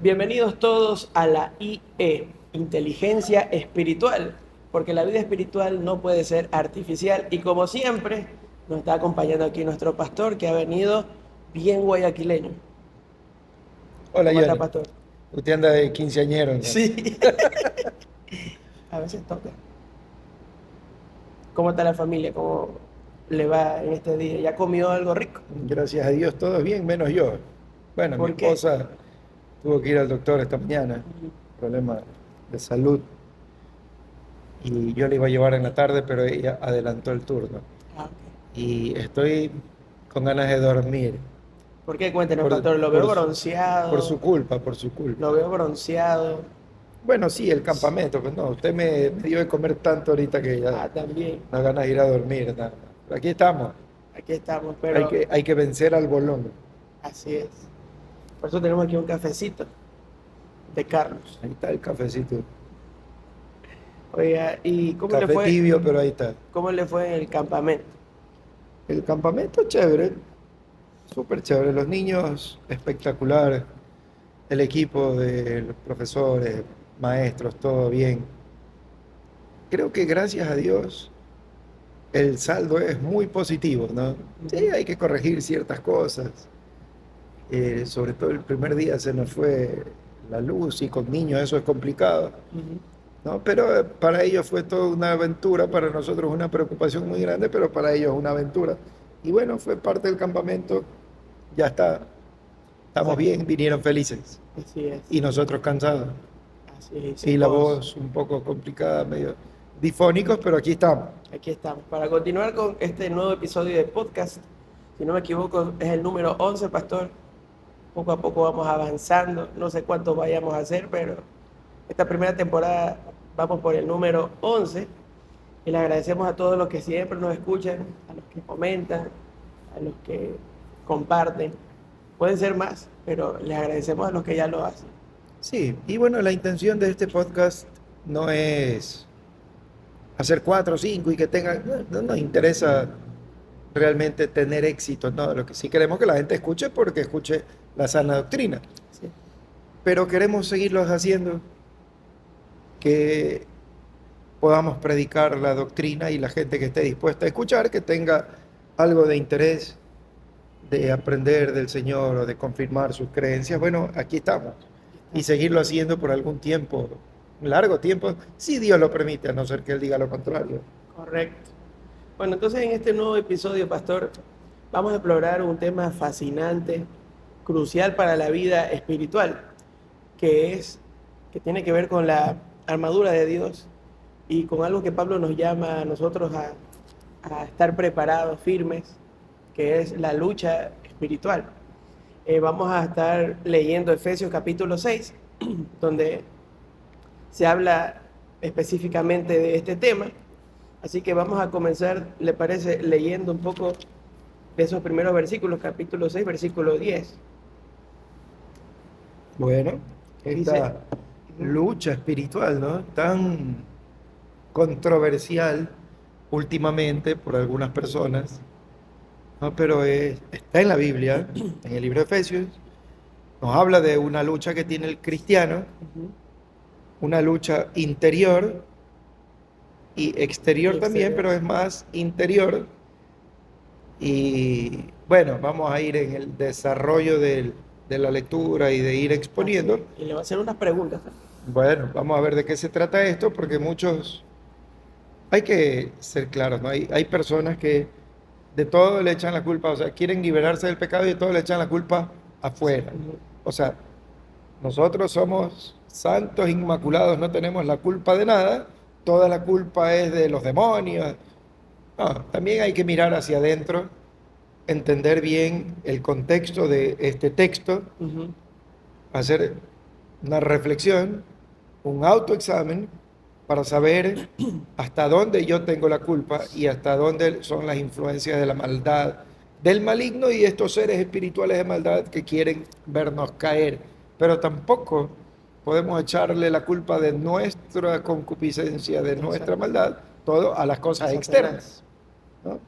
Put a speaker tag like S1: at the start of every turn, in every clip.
S1: Bienvenidos todos a la IE, Inteligencia Espiritual, porque la vida espiritual no puede ser artificial y como siempre nos está acompañando aquí nuestro pastor que ha venido bien guayaquileño.
S2: Hola
S1: ¿Cómo está,
S2: Johnny,
S1: pastor?
S2: usted anda de quinceañero, ¿no?
S1: Sí, a veces toca. ¿Cómo está la familia? ¿Cómo le va en este día? ¿Ya comió algo rico?
S2: Gracias a Dios, todo bien, menos yo. Bueno, mi
S1: ¿Por qué?
S2: esposa tuvo que ir al doctor esta mañana, problema de salud, y yo le iba a llevar en la tarde, pero ella adelantó el turno.
S1: Ah, ok.
S2: Y estoy con ganas de dormir,
S1: ¿Por qué? Cuéntenos,
S2: por,
S1: pastor. Lo veo
S2: por, su por
S1: bronceado,
S2: su culpa, por su
S1: lo
S2: culpa.
S1: veo bronceado.
S2: Bueno, sí, el campamento, pues no, usted me dio de comer tanto ahorita que ya
S1: Ah, también.
S2: da ganas de ir a dormir, nada más. Pero aquí estamos,
S1: Aquí estamos,
S2: hay
S1: pero
S2: que, hay que vencer al bolón.
S1: así es. Por eso tenemos aquí un cafecito de Carlos.
S2: Ahí está el cafecito.
S1: Oiga, ¿y
S2: Café tibio, pero ahí está.
S1: cómo le fue en el campamento?
S2: El campamento chévere, súper chévere. Los niños espectacular. El equipo de los profesores, maestros, todo bien. Creo que gracias a Dios el saldo es muy positivo, ¿no? Sí,
S1: Ujú,
S2: hay que corregir ciertas cosas. Sobre todo el primer día se nos fue la luz y con niños eso es complicado,
S1: ujú.
S2: ¿no? Pero para ellos fue toda una aventura, para nosotros una preocupación muy grande, pero para ellos una aventura. Y bueno, fue parte del campamento, ya está, estamos
S1: Exacto.
S2: bien, vinieron felices
S1: Así es,
S2: y nosotros cansados.
S1: así es. Y su
S2: Y la
S1: voz.
S2: voz un poco complicada, medio difónicos, pero aquí estamos.
S1: Aquí estamos. Para continuar con este nuevo episodio de podcast, si no me equivoco, es el número 11, pastor. Poco a poco vamos avanzando. No sé cuántos vayamos a hacer, pero esta primera temporada vamos por el número 11. Y le agradecemos a todos los que siempre nos escuchan, a los que comentan, a los que comparten. Pueden ser más, pero les agradecemos a los que ya lo hacen.
S2: Sí, y bueno, la intención de este podcast no es hacer cuatro o cinco y que tengan, no nos interesa realmente tener éxito, no, lo que sí queremos que la gente escuche porque escuche la sana doctrina,
S1: Sí,
S2: pero queremos seguirlos haciendo, que podamos predicar la doctrina y la gente que esté dispuesta a escuchar, que tenga algo de interés de aprender del Señor o de confirmar sus creencias, bueno, aquí estamos.
S1: aquí
S2: Y
S1: estamos.
S2: seguirlo haciendo por algún tiempo, un largo tiempo, si Dios lo permite, a no ser que Él diga lo contrario.
S1: Correcto. Bueno, entonces en este nuevo episodio, pastor, vamos a explorar un tema fascinante, crucial para la vida espiritual, que es, que tiene que ver con la armadura de Dios y con algo que Pablo nos llama a nosotros a estar preparados, firmes, que es la lucha espiritual. Vamos a estar leyendo Efesios capítulo 6, donde se habla específicamente de este tema. Así que vamos a comenzar, ¿le parece?, leyendo un poco de esos primeros versículos, capítulo 6, versículo 10.
S2: Bueno,
S1: Dice,
S2: esta lucha espiritual, ¿no? Tan controversial últimamente por algunas personas, ¿no? Pero está en la Biblia, en el libro de Efesios, nos habla de una lucha que tiene el cristiano,
S1: ujú,
S2: una lucha interior y
S1: y
S2: exterior también,
S1: exterior.
S2: pero es más interior. Y bueno, vamos a ir en el desarrollo de la lectura y de ir
S1: Así es.
S2: exponiendo.
S1: Y le voy a hacer unas preguntas.
S2: Bueno, vamos a ver de qué se trata esto, porque muchos, hay que ser claros, ¿no? Hay personas que de todo le echan la culpa, o sea, quieren liberarse del pecado y de todo le echan la culpa afuera.
S1: Ujú,
S2: O sea, nosotros somos santos, inmaculados, no tenemos la culpa de nada, toda la culpa es de los demonios. No, también hay que mirar hacia adentro, entender bien el contexto de este texto,
S1: ujú.
S2: hacer una reflexión, un autoexamen para saber hasta dónde yo tengo la culpa y hasta dónde son las influencias de la maldad, del maligno y estos seres espirituales de maldad que quieren vernos caer. Pero tampoco podemos echarle la culpa de nuestra concupiscencia, de nuestra
S1: Exacto.
S2: maldad, todo a las
S1: A
S2: cosas externas,
S1: Satanás.
S2: ¿no?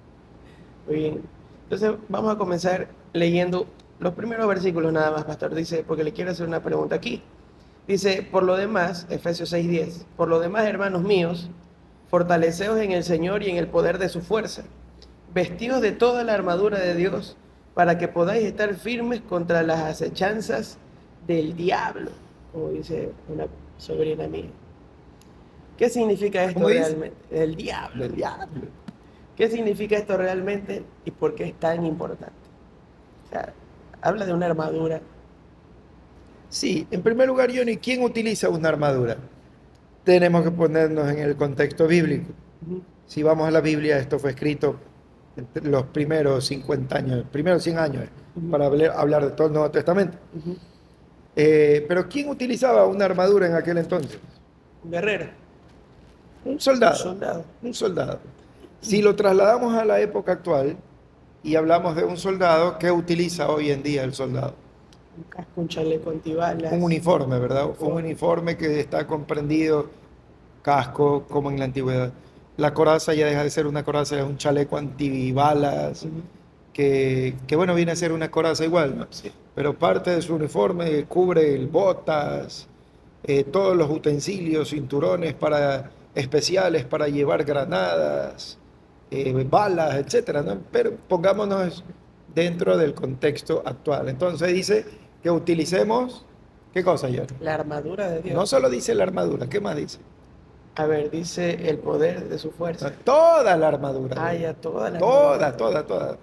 S1: Muy bien. Entonces vamos a comenzar leyendo. los primeros versículos nada más, pastor. Dice, porque le quiero hacer una pregunta aquí. Dice, por lo demás, Efesios 6:10, por lo demás, hermanos míos, fortaleceos en el Señor y en el poder de su fuerza, vestidos de toda la armadura de Dios, para que podáis estar firmes contra las acechanzas del diablo, como dice una sobrina mía. ¿Qué significa esto
S2: ¿Cómo dice?
S1: realmente? El diablo.
S2: Del diablo.
S1: ¿Qué significa esto realmente y por qué es tan importante? O sea, habla de una armadura.
S2: Sí, en primer lugar, Johnny, ¿quién utiliza una armadura? Tenemos que ponernos en el contexto bíblico.
S1: Ujú,
S2: Si vamos a la Biblia, esto fue escrito entre los primeros 50 años, primeros 100 años,
S1: ujú,
S2: para hablar de todo el Nuevo Testamento.
S1: ujú.
S2: Pero ¿quién utilizaba una armadura en aquel entonces?
S1: Un guerrero,
S2: Un
S1: un
S2: soldado,
S1: soldado.
S2: un soldado. Si lo trasladamos a la época actual y hablamos de un soldado, ¿qué utiliza hoy en día el soldado?
S1: Un casco, un chaleco antibalas.
S2: Un uniforme, ¿verdad? Un
S1: Uniforme.
S2: uniforme que está comprendido, casco, como en la antigüedad. La coraza ya deja de ser una coraza, es un chaleco antibalas,
S1: Ujú,
S2: que bueno, viene a ser una coraza igual, ¿no?
S1: sí,
S2: Pero parte de su uniforme cubre el botas, todos los utensilios, cinturones especiales para llevar granadas, balas, etcétera, ¿no? Pero pongámonos dentro del contexto actual. Entonces dice que utilicemos, ¿qué cosa, yo?
S1: la armadura de
S2: No
S1: Dios.
S2: solo dice la armadura, ¿qué más dice?
S1: A ver, dice el poder de su fuerza.
S2: Toda la armadura.
S1: Ah, ya toda la armadura.
S2: Toda, toda, toda.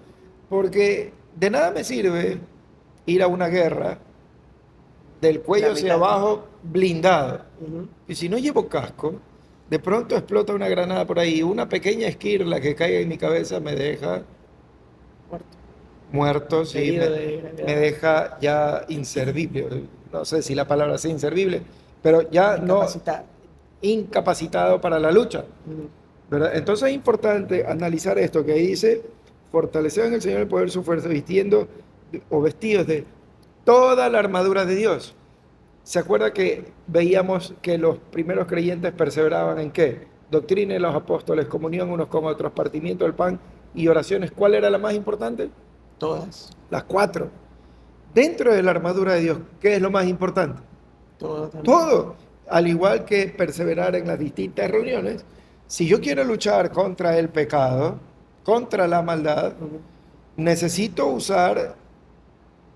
S2: Porque de nada me sirve ir a una guerra del cuello
S1: La
S2: hacia
S1: mitad.
S2: abajo blindado.
S1: Ujú,
S2: Y si no llevo casco, de pronto explota una granada por ahí. Una pequeña esquirla que caiga en mi cabeza me deja
S1: muerto.
S2: muerto, sí,
S1: Herido de gravedad.
S2: me deja ya inservible. No sé si la palabra es inservible, pero ya no
S1: Incapacitado.
S2: incapacitado para la lucha.
S1: Ujú,
S2: ¿Verdad? Entonces es importante analizar esto que ahí dice, fortalecer en el Señor el poder su fuerza, vistiendo o vestidos de toda la armadura de Dios. ¿Se acuerda que veíamos que los primeros creyentes perseveraban en qué? Doctrina de los apóstoles, comunión unos con otros, partimiento del pan y oraciones. ¿Cuál era la más importante?
S1: todas.
S2: Las cuatro. Dentro de la armadura de Dios, ¿qué es lo más importante?
S1: Todo también.
S2: Todo. Al igual que perseverar en las distintas reuniones, si yo quiero luchar contra el pecado, contra la maldad,
S1: Ujú,
S2: necesito usar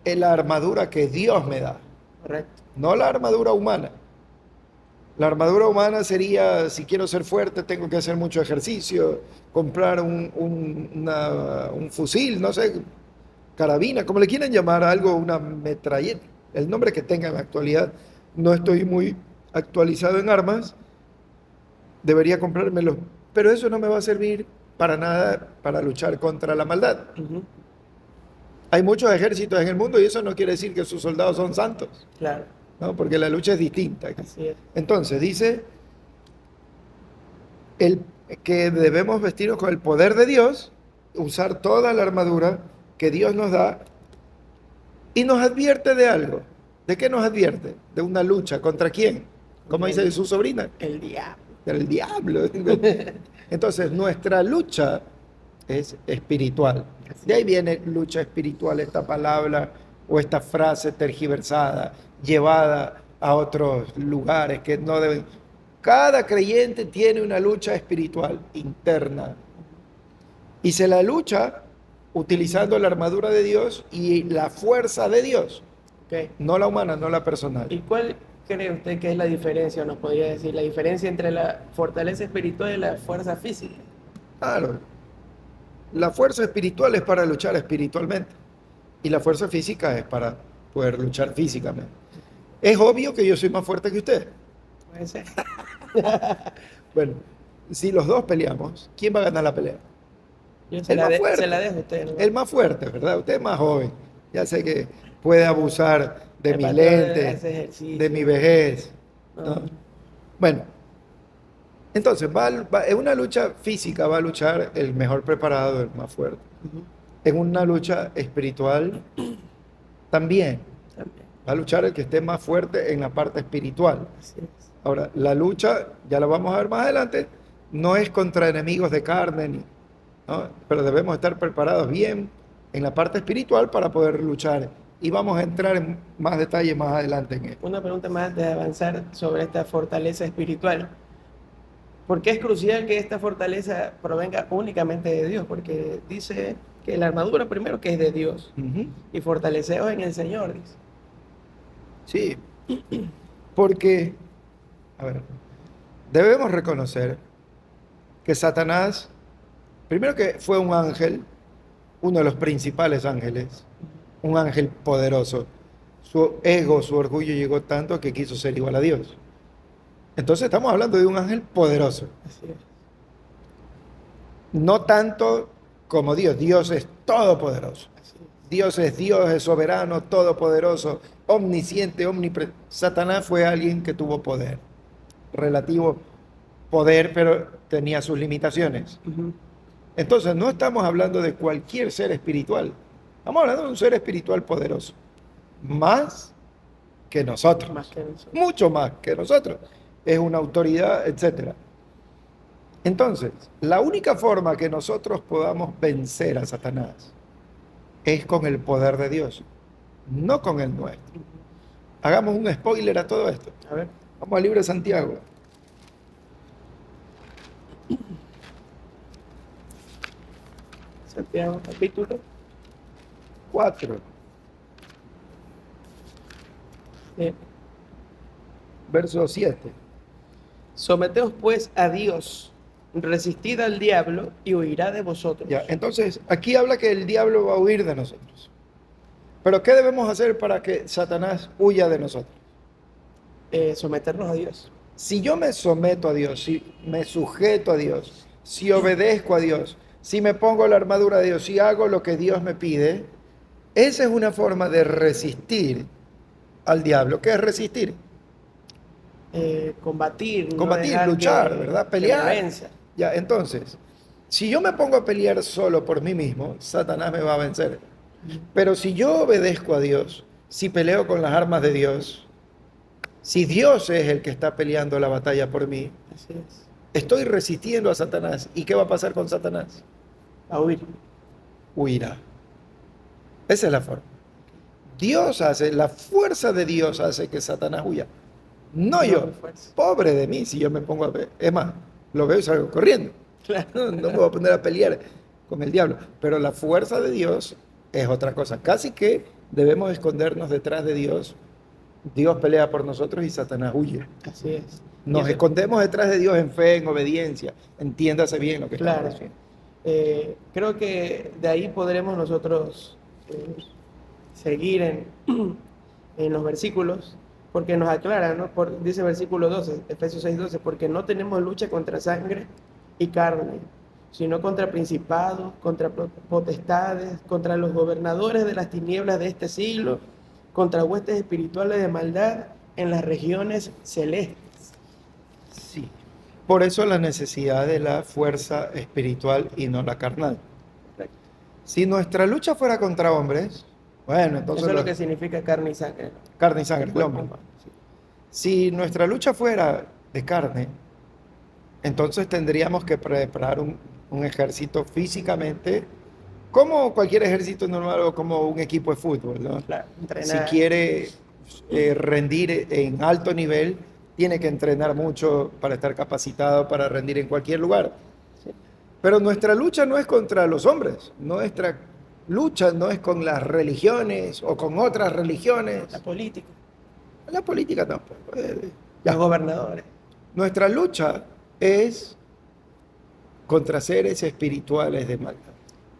S2: la armadura que Dios me da,
S1: correcto.
S2: no la armadura humana. La armadura humana sería, si quiero ser fuerte, tengo que hacer mucho ejercicio, comprar un fusil, no sé, carabina, como le quieran llamar, algo, una metralleta, el nombre que tenga en la actualidad. No estoy muy actualizado en armas, debería comprármelo, pero eso no me va a servir para nada para luchar contra la maldad.
S1: Ujú,
S2: Hay muchos ejércitos en el mundo y eso no quiere decir que sus soldados son santos,
S1: claro,
S2: ¿no? Porque la lucha es distinta.
S1: así es.
S2: Entonces, dice el, que debemos vestirnos con el poder de Dios, usar toda la armadura que Dios nos da y nos advierte de algo. ¿De qué nos advierte? De una lucha. ¿Contra quién? Como dice su sobrina,
S1: El diablo.
S2: del diablo. Entonces, nuestra lucha es espiritual. De ahí viene lucha espiritual, esta palabra o esta frase tergiversada, llevada a otros lugares que no deben. Cada creyente tiene una lucha espiritual interna y se la lucha utilizando la armadura de Dios y la fuerza de Dios,
S1: Ok.
S2: no la humana, no la personal.
S1: ¿Y cuál cree usted que es la diferencia, o nos podría decir, la diferencia entre la fortaleza espiritual y la fuerza física?
S2: Claro, la fuerza espiritual es para luchar espiritualmente y la fuerza física es para poder luchar físicamente. Es obvio que yo soy más fuerte que usted.
S1: Puede ser.
S2: Bueno, si los dos peleamos, ¿quién va a ganar la pelea?
S1: Yo
S2: El más fuerte.
S1: se la dejo a usted, ¿no?
S2: El más fuerte, ¿verdad? Usted es más joven. Ya sé que puede abusar de
S1: El
S2: mis
S1: patrón
S2: lentes,
S1: hace ejercicio.
S2: de mi vejez, ¿no?
S1: No.
S2: Bueno, entonces, en una lucha física va a luchar el mejor preparado, el más fuerte.
S1: Ujú,
S2: En una lucha espiritual también
S1: también.
S2: va a luchar el que esté más fuerte en la parte espiritual.
S1: Así es.
S2: Ahora, la lucha, ya lo vamos a ver más adelante, no es contra enemigos de carne, ¿no? Pero debemos estar preparados bien en la parte espiritual para poder luchar y vamos a entrar en más detalle más adelante en esto.
S1: Una pregunta más antes de avanzar sobre esta fortaleza espiritual. ¿Por qué es crucial que esta fortaleza provenga únicamente de Dios? Porque dice que la armadura primero que es de Dios
S2: Ujú.
S1: y fortaleceos en el Señor, dice.
S2: Sí, porque, a ver, debemos reconocer que Satanás, primero que fue un ángel, uno de los principales ángeles, un ángel poderoso. Su ego, su orgullo llegó tanto que quiso ser igual a Dios. Entonces estamos hablando de un ángel poderoso,
S1: Así es.
S2: no tanto como Dios. Dios es todopoderoso.
S1: Así es.
S2: Dios, es soberano, todopoderoso, omnisciente, omnipresente. Satanás fue alguien que tuvo poder, relativo poder, pero tenía sus limitaciones.
S1: Ujú.
S2: Entonces no estamos hablando de cualquier ser espiritual, estamos hablando de un ser espiritual poderoso, más que nosotros,
S1: Más que nosotros.
S2: mucho más que nosotros. Es una autoridad, etcétera. Entonces, la única forma que nosotros podamos vencer a Satanás es con el poder de Dios, no con el nuestro.
S1: Ujú.
S2: Hagamos un spoiler a todo esto.
S1: A ver,
S2: Vamos al libro de Santiago.
S1: Santiago capítulo
S2: 4,
S1: eh,
S2: verso 7.
S1: someteos pues a Dios, resistid al diablo y huirá de vosotros.
S2: Ya, entonces, aquí habla que el diablo va a huir de nosotros. Pero ¿qué debemos hacer para que Satanás huya de nosotros?
S1: Someternos a Dios.
S2: Si yo me someto a Dios, si me sujeto a Dios, si obedezco a Dios, si me pongo la armadura de Dios, si hago lo que Dios me pide, esa es una forma de resistir al diablo. ¿Qué es resistir?
S1: Combatir, no
S2: Combatir,
S1: dejar
S2: luchar, ¿verdad?
S1: que
S2: Pelear.
S1: me venza.
S2: Ya, entonces, si yo me pongo a pelear solo por mí mismo, Satanás me va a vencer. Pero si yo obedezco a Dios, si peleo con las armas de Dios, si Dios es el que está peleando la batalla por mí,
S1: Así es.
S2: estoy resistiendo a Satanás. ¿Y qué va a pasar con Satanás?
S1: A huir.
S2: Huirá. Esa es la forma. Dios hace, la fuerza de Dios hace que Satanás huya. No yo.
S1: mi fuerza.
S2: Pobre de mí si yo me pongo a ver. Es más, lo veo y salgo corriendo.
S1: Claro.
S2: No me voy a poner a pelear con el diablo. Pero la fuerza de Dios es otra cosa. Casi que debemos escondernos detrás de Dios. Dios pelea por nosotros y Satanás huye.
S1: Así es. Y
S2: Nos
S1: eso-
S2: escondemos detrás de Dios en fe, en obediencia. Entiéndase bien lo que
S1: Claro.
S2: estamos haciendo.
S1: Creo que de ahí podremos nosotros seguir en los versículos, porque nos aclara, ¿no? Dice versículo 12, Efesios 6:12, porque no tenemos lucha contra sangre y carne, sino contra principados, contra potestades, contra los gobernadores de las tinieblas de este siglo, contra huestes espirituales de maldad en las regiones celestes.
S2: Sí. Por eso la necesidad de la fuerza espiritual y no la carnal.
S1: Correcto.
S2: Si nuestra lucha fuera contra hombres, bueno, entonces
S1: Eso es lo
S2: los-
S1: que significa carne y sangre, ¿no?
S2: carne y sangre,
S1: El
S2: el
S1: cuerpo
S2: hombre.
S1: humano, sí.
S2: Si nuestra lucha fuera de carne, entonces tendríamos que preparar un ejército físicamente, como cualquier ejército normal o como un equipo de fútbol, ¿no?
S1: Claro,
S2: Si
S1: entrenar.
S2: quiere rendir en alto nivel, tiene que entrenar mucho para estar capacitado para rendir en cualquier lugar.
S1: Sí.
S2: Pero nuestra lucha no es contra los hombres, nuestra lucha no es con las religiones o con otras religiones.
S1: La política,
S2: La política tampoco.
S1: los gobernadores.
S2: Nuestra lucha es contra seres espirituales de maldad.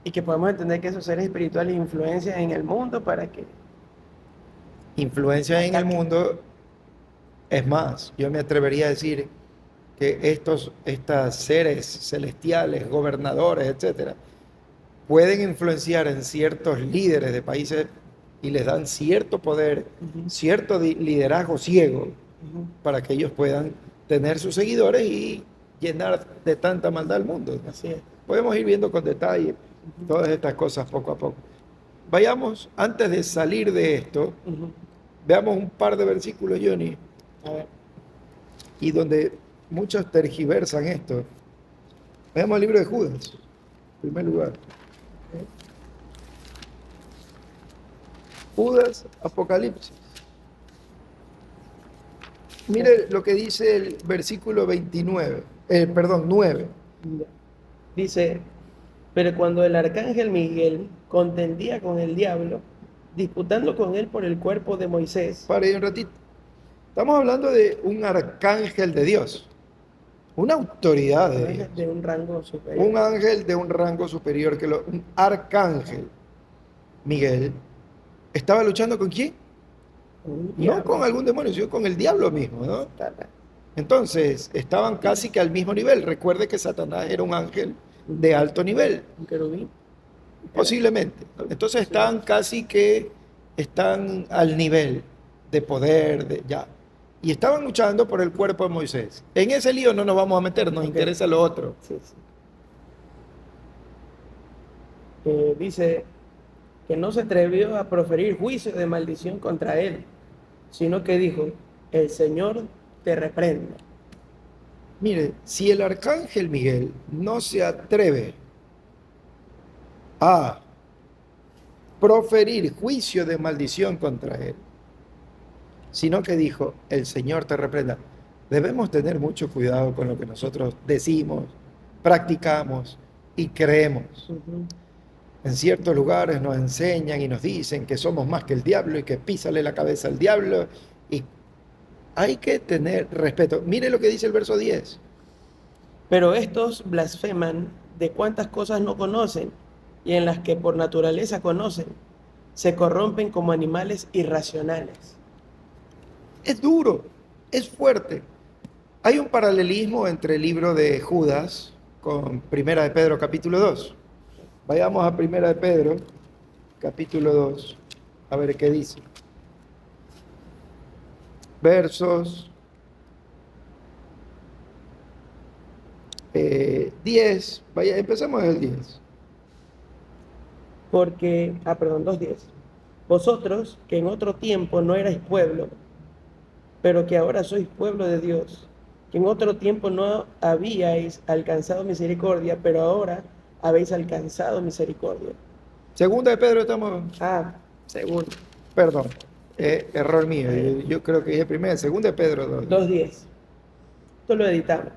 S1: Y que podemos entender que esos seres espirituales influencian en el mundo para que...
S2: Influencia en el mundo, es más, yo me atrevería a decir que estos seres celestiales, gobernadores, etcétera, pueden influenciar en ciertos líderes de países y les dan cierto poder,
S1: Ujú.
S2: cierto liderazgo ciego
S1: Ujú.
S2: para que ellos puedan tener sus seguidores y llenar de tanta maldad al mundo.
S1: Así es.
S2: Podemos ir viendo con detalle todas estas cosas poco a poco. Vayamos, antes de salir de esto,
S1: Ujú.
S2: veamos un par de versículos, Johnny,
S1: A ver,
S2: y donde muchos tergiversan esto. Veamos el libro de Judas, en primer lugar. Judas, Apocalipsis. Mire lo que dice el versículo 29, perdón, 9.
S1: Dice, pero cuando el arcángel Miguel contendía con el diablo, disputando con él por el cuerpo de Moisés.
S2: Para ahí un ratito. Estamos hablando de un arcángel de Dios, una autoridad de Dios,
S1: De un rango superior.
S2: un ángel de un rango superior que un arcángel Miguel estaba luchando con quién, no con algún demonio, sino con el diablo mismo, ¿no? Entonces estaban casi que al mismo nivel. Recuerde que Satanás era un ángel de alto nivel,
S1: Un querubín.
S2: posiblemente. Entonces están al nivel de poder, ya. Y estaban luchando por el cuerpo de Moisés. En ese lío no nos vamos a meter, nos interesa lo otro.
S1: Sí. Dice que no se atrevió a proferir juicio de maldición contra él, sino que dijo, el Señor te reprenda.
S2: Mire, si el arcángel Miguel no se atreve a proferir juicio de maldición contra él, sino que dijo, el Señor te reprenda. Debemos tener mucho cuidado con lo que nosotros decimos, practicamos y creemos. En ciertos lugares nos enseñan y nos dicen que somos más que el diablo y que písale la cabeza al diablo. Y hay que tener respeto. Mire lo que dice el verso 10.
S1: Pero estos blasfeman de cuantas cosas no conocen y en las que por naturaleza conocen, se corrompen como animales irracionales.
S2: Es duro, es fuerte. Hay un paralelismo entre el libro de Judas con Primera de Pedro capítulo 2. Vayamos a Primera de Pedro capítulo 2, a ver qué dice. Versos 10, empecemos desde el 10.
S1: Porque, 2:10. Vosotros, que en otro tiempo no erais pueblo, pero que ahora sois pueblo de Dios, que en otro tiempo no habíais alcanzado misericordia, pero ahora habéis alcanzado misericordia.
S2: Segunda de Pedro estamos...
S1: Segundo.
S2: Perdón, error mío. Yo creo que es primera, segunda de Pedro 2.
S1: 2:10. Esto lo editamos.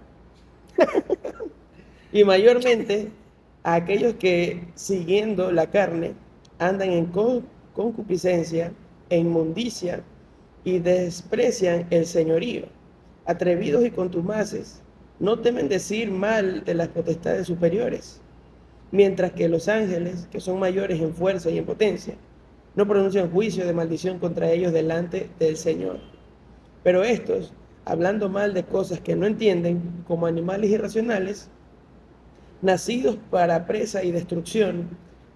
S1: Y mayormente a aquellos que, siguiendo la carne, andan en concupiscencia e inmundicia y desprecian el señorío, atrevidos y contumaces, no temen decir mal de las potestades superiores, mientras que los ángeles, que son mayores en fuerza y en potencia, no pronuncian juicio de maldición contra ellos delante del Señor. Pero estos, hablando mal de cosas que no entienden, como animales irracionales, nacidos para presa y destrucción,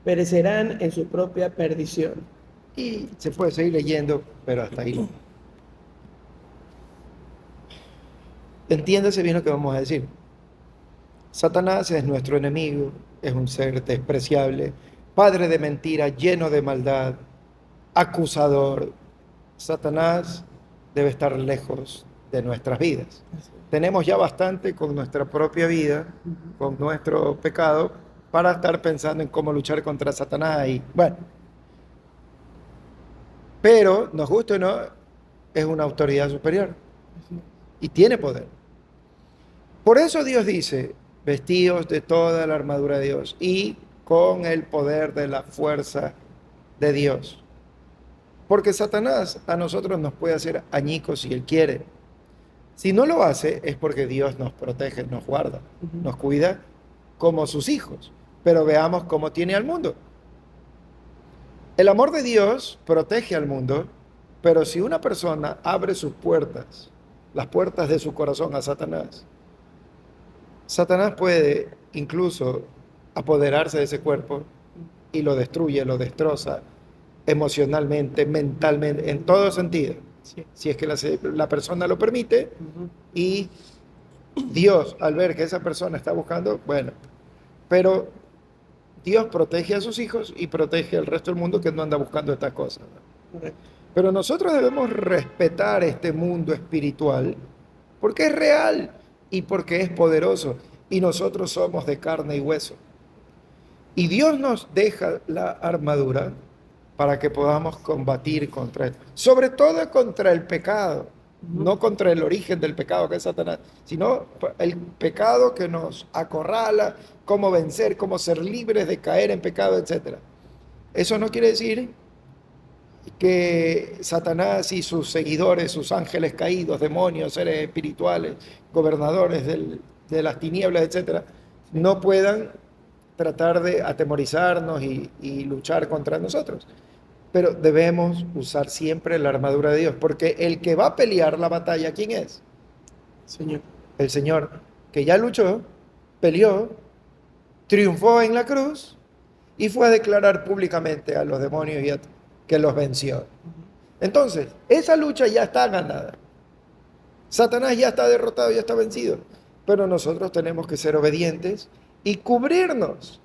S1: perecerán en su propia perdición.
S2: Y se puede seguir leyendo, pero hasta ahí. Entiéndase bien lo que vamos a decir. Satanás es nuestro enemigo, es un ser despreciable, padre de mentira, lleno de maldad, acusador. Satanás debe estar lejos de nuestras vidas. Tenemos ya bastante con nuestra propia vida, con nuestro pecado, para estar pensando en cómo luchar contra Satanás. Y bueno, pero nos gusta o no, es una autoridad superior y tiene poder. Por eso Dios dice, vestidos de toda la armadura de Dios y con el poder de la fuerza de Dios. Porque Satanás a nosotros nos puede hacer añicos si él quiere. Si no lo hace es porque Dios nos protege, nos guarda, nos cuida como sus hijos. Pero veamos cómo tiene al mundo. El amor de Dios protege al mundo, pero si una persona abre sus puertas, las puertas de su corazón a Satanás, Satanás puede incluso apoderarse de ese cuerpo y lo destruye, lo destroza emocionalmente, mentalmente, en todo sentido. Sí. Si es que la persona lo permite y Dios, al ver que esa persona está buscando, bueno, pero Dios protege a sus hijos y protege al resto del mundo que no anda buscando estas cosas, ¿no? Pero nosotros debemos respetar este mundo espiritual porque es real y porque es poderoso y nosotros somos de carne y hueso. Y Dios nos deja la armadura para que podamos combatir contra esto. Sobre todo contra el pecado, no contra el origen del pecado que es Satanás, sino el pecado que nos acorrala, cómo vencer, cómo ser libres de caer en pecado, etc. Eso no quiere decir que Satanás y sus seguidores, sus ángeles caídos, demonios, seres espirituales, gobernadores de las tinieblas, etc., no puedan tratar de atemorizarnos y luchar contra nosotros. Pero debemos usar siempre la armadura de Dios, porque el que va a pelear la batalla, ¿quién es?
S1: Señor.
S2: El Señor, que ya luchó, peleó, triunfó en la cruz y fue a declarar públicamente a los demonios que los venció. Entonces, esa lucha ya está ganada. Satanás ya está derrotado, ya está vencido. Pero nosotros tenemos que ser obedientes y cubrirnos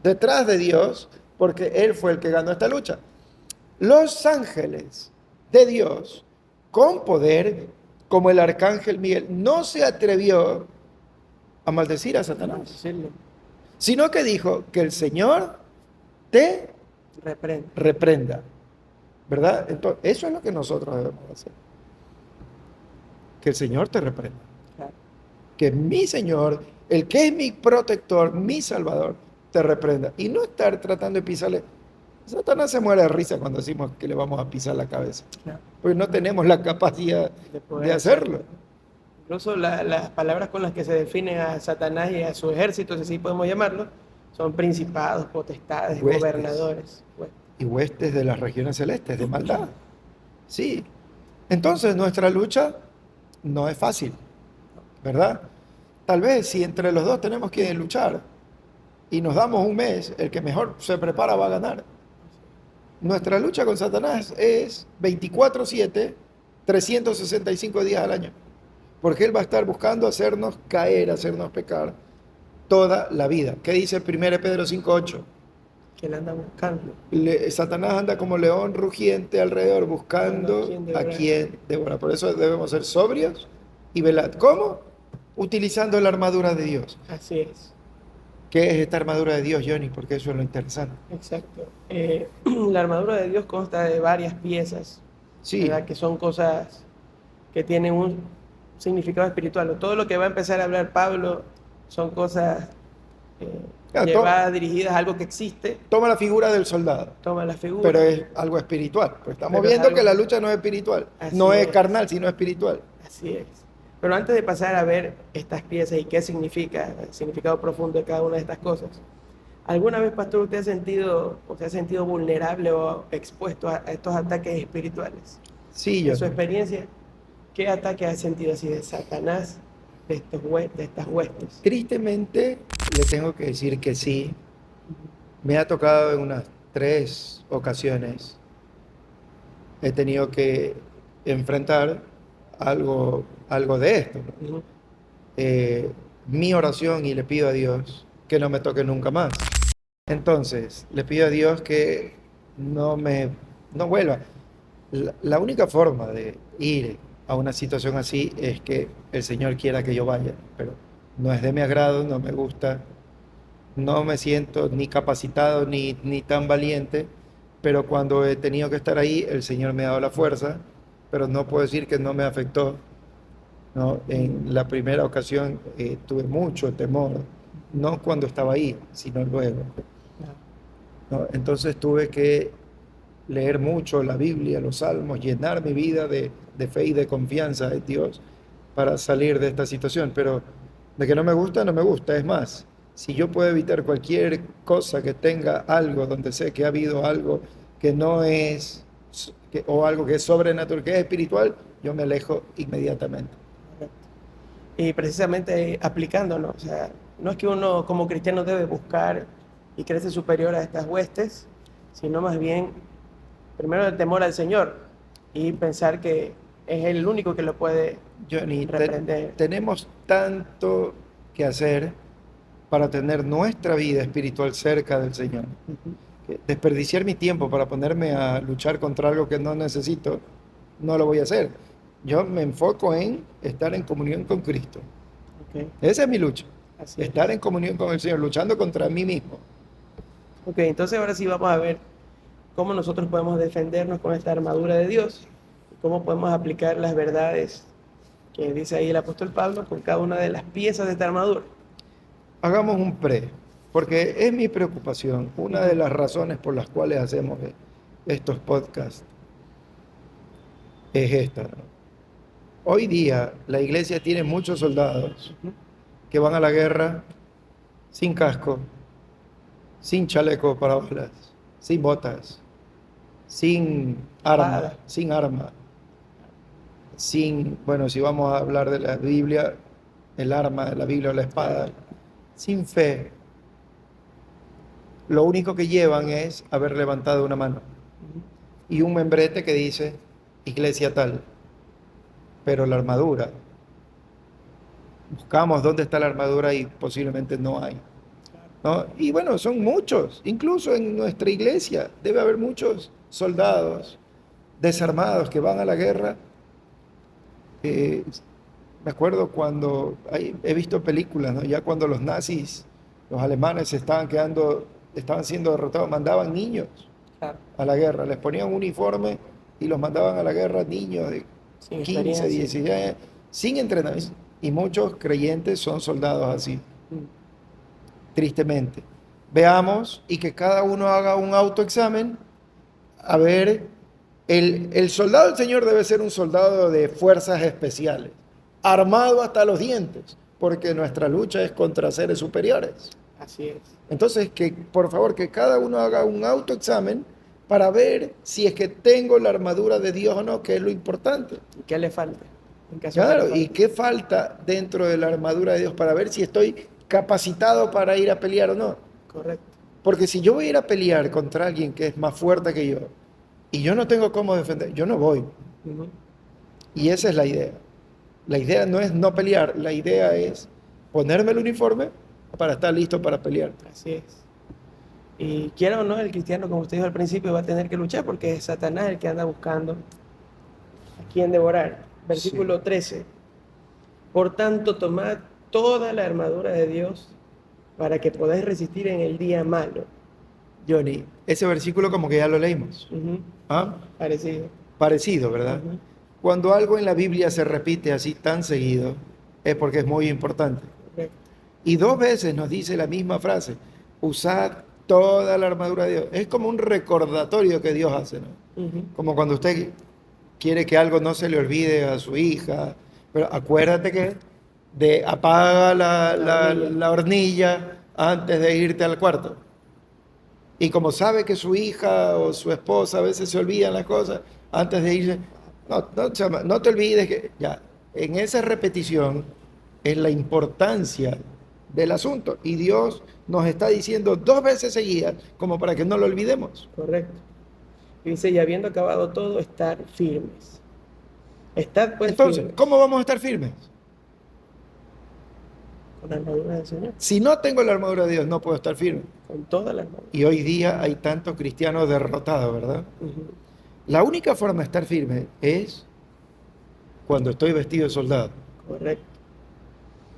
S2: detrás de Dios, porque Él fue el que ganó esta lucha. Los ángeles de Dios, con poder, como el arcángel Miguel, no se atrevió a maldecir a Satanás, sino que dijo que el Señor te reprenda. ¿Verdad? Entonces, eso es lo que nosotros debemos hacer. Que el Señor te reprenda.
S1: Claro.
S2: Que mi Señor, el que es mi protector, mi Salvador, te reprenda. Y no estar tratando de pisarle. Satanás se muere de risa cuando decimos que le vamos a pisar la cabeza.
S1: Claro.
S2: Porque no tenemos la capacidad de hacerlo.
S1: Incluso las palabras con las que se define a Satanás y a su ejército, si así podemos llamarlo, son principados, potestades,
S2: Huestes.
S1: gobernadores.
S2: Y huestes de las regiones celestes, de maldad. Sí. Entonces nuestra lucha no es fácil, ¿verdad? Tal vez si entre los dos tenemos que luchar y nos damos un mes, el que mejor se prepara va a ganar. Nuestra lucha con Satanás es 24/7, 365 días al año. Porque él va a estar buscando hacernos caer, hacernos pecar toda la vida. ¿Qué dice 1 Pedro 5:8?
S1: Que le anda buscando.
S2: Satanás anda como león rugiente alrededor buscando a quien devorar. Por eso debemos ser sobrios y velad. ¿Cómo? Utilizando la armadura de Dios.
S1: Así es.
S2: ¿Qué es esta armadura de Dios, Johnny? Porque eso es lo interesante.
S1: Exacto. La armadura de Dios consta de varias piezas,
S2: Sí.
S1: ¿verdad? Que son cosas que tienen un significado espiritual. Todo lo que va a empezar a hablar Pablo son cosas dirigidas a algo que existe.
S2: Toma la figura del soldado.
S1: Toma la figura.
S2: Pero es algo espiritual. Pues estamos
S1: Pero
S2: viendo
S1: algo...
S2: que la lucha no es espiritual. No es carnal, sino espiritual.
S1: Así es. Pero antes de pasar a ver estas piezas y qué significa, el significado profundo de cada una de estas cosas, ¿alguna vez, pastor, usted se ha sentido vulnerable o expuesto a estos ataques espirituales?
S2: Sí, yo.
S1: En su experiencia, ¿qué ataque ha sentido así de Satanás, de estas huestes?
S2: Tristemente, le tengo que decir que sí. Me ha tocado en unas 3 ocasiones. He tenido que enfrentar algo de esto, ¿no?
S1: Uh-huh.
S2: Mi oración, y le pido a Dios que no me toque nunca más. Entonces, le pido a Dios que no vuelva. La única forma de ir a una situación así es que el Señor quiera que yo vaya, pero no es de mi agrado, no me gusta, no me siento ni capacitado ni tan valiente, pero cuando he tenido que estar ahí, el Señor me ha dado la fuerza, pero no puedo decir que no me afectó, ¿no? En la primera ocasión tuve mucho temor, no cuando estaba ahí, sino luego, ¿no? Entonces tuve que leer mucho la Biblia, los salmos, llenar mi vida de fe y de confianza en Dios para salir de esta situación. Pero de que no me gusta, no me gusta. Es más, si yo puedo evitar cualquier cosa que tenga algo, donde sé que ha habido algo que no es, o algo que es sobrenatural, que es espiritual, yo me alejo inmediatamente.
S1: Y precisamente aplicándonos, o sea, no es que uno como cristiano debe buscar y creerse superior a estas huestes, sino más bien primero el temor al Señor y pensar que es el único que lo puede reprender.
S2: Tenemos tanto que hacer para tener nuestra vida espiritual cerca del Señor. Desperdiciar mi tiempo para ponerme a luchar contra algo que no necesito, no lo voy a hacer. Yo me enfoco en estar en comunión con Cristo.
S1: Okay.
S2: Esa es mi lucha.
S1: Estar
S2: en comunión con el Señor, luchando contra mí mismo.
S1: Ok, entonces ahora sí vamos a ver cómo nosotros podemos defendernos con esta armadura de Dios, cómo podemos aplicar las verdades que dice ahí el apóstol Pablo con cada una de las piezas de esta armadura.
S2: Hagamos un porque es mi preocupación. Una de las razones por las cuales hacemos estos podcasts es esta, ¿no? Hoy día la iglesia tiene muchos soldados que van a la guerra sin casco, sin chaleco para balas, sin botas, sin arma, bueno, si vamos a hablar de la Biblia, el arma de la Biblia o la espada, sin fe. Lo único que llevan es haber levantado una mano y un membrete que dice iglesia tal, pero la armadura, buscamos dónde está la armadura y posiblemente no hay, ¿no? Y bueno, son muchos, incluso en nuestra iglesia debe haber muchos soldados desarmados que van a la guerra. Me acuerdo cuando he visto películas, ¿no? Ya cuando los nazis, los alemanes estaban siendo derrotados, mandaban niños a la guerra, les ponían un uniforme y los mandaban a la guerra niños de 15, 16 años, sin entrenamiento. Y muchos creyentes son soldados así, tristemente. Veamos y que cada uno haga un autoexamen. A ver, el soldado del Señor debe ser un soldado de fuerzas especiales, armado hasta los dientes, porque nuestra lucha es contra seres superiores.
S1: Así es.
S2: Entonces, por favor, que cada uno haga un autoexamen para ver si es que tengo la armadura de Dios o no, que es lo importante.
S1: ¿Y qué le falta?
S2: Claro, ¿y qué falta dentro de la armadura de Dios para ver si estoy capacitado para ir a pelear o no?
S1: Correcto.
S2: Porque si yo voy a ir a pelear contra alguien que es más fuerte que yo y yo no tengo cómo defender, yo no voy. Y esa es la idea. La idea no es no pelear, la idea es ponerme el uniforme para estar listo para pelear.
S1: Así es. Y quiera o no, el cristiano, como usted dijo al principio, va a tener que luchar porque es Satanás el que anda buscando a quien devorar. Versículo 13. Por tanto, tomad toda la armadura de Dios para que podáis resistir en el día malo.
S2: Johnny, ese versículo como que ya lo leímos. ¿Ah? Parecido, ¿verdad? Cuando algo en la Biblia se repite así tan seguido, es porque es muy importante.
S1: Correcto.
S2: Y 2 veces nos dice la misma frase: usad toda la armadura de Dios. Es como un recordatorio que Dios hace, ¿no? Como cuando usted quiere que algo no se le olvide a su hija, pero acuérdate que apaga la hornilla antes de irte al cuarto. Y como sabe que su hija o su esposa a veces se olvidan las cosas, antes de irse, no te olvides que ya, en esa repetición es la importancia del asunto. Y Dios nos está diciendo 2 veces seguidas, como para que no lo olvidemos.
S1: Correcto. Y dice, y habiendo acabado todo, estar firmes. Estad pues
S2: Entonces,
S1: firmes.
S2: ¿cómo vamos a estar firmes?
S1: Con la armadura del Señor.
S2: Si no tengo la armadura de Dios, no puedo estar firme.
S1: Con toda la armadura.
S2: Y hoy día hay tantos cristianos derrotados, ¿verdad? La única forma de estar firme es cuando estoy vestido de soldado.
S1: Correcto.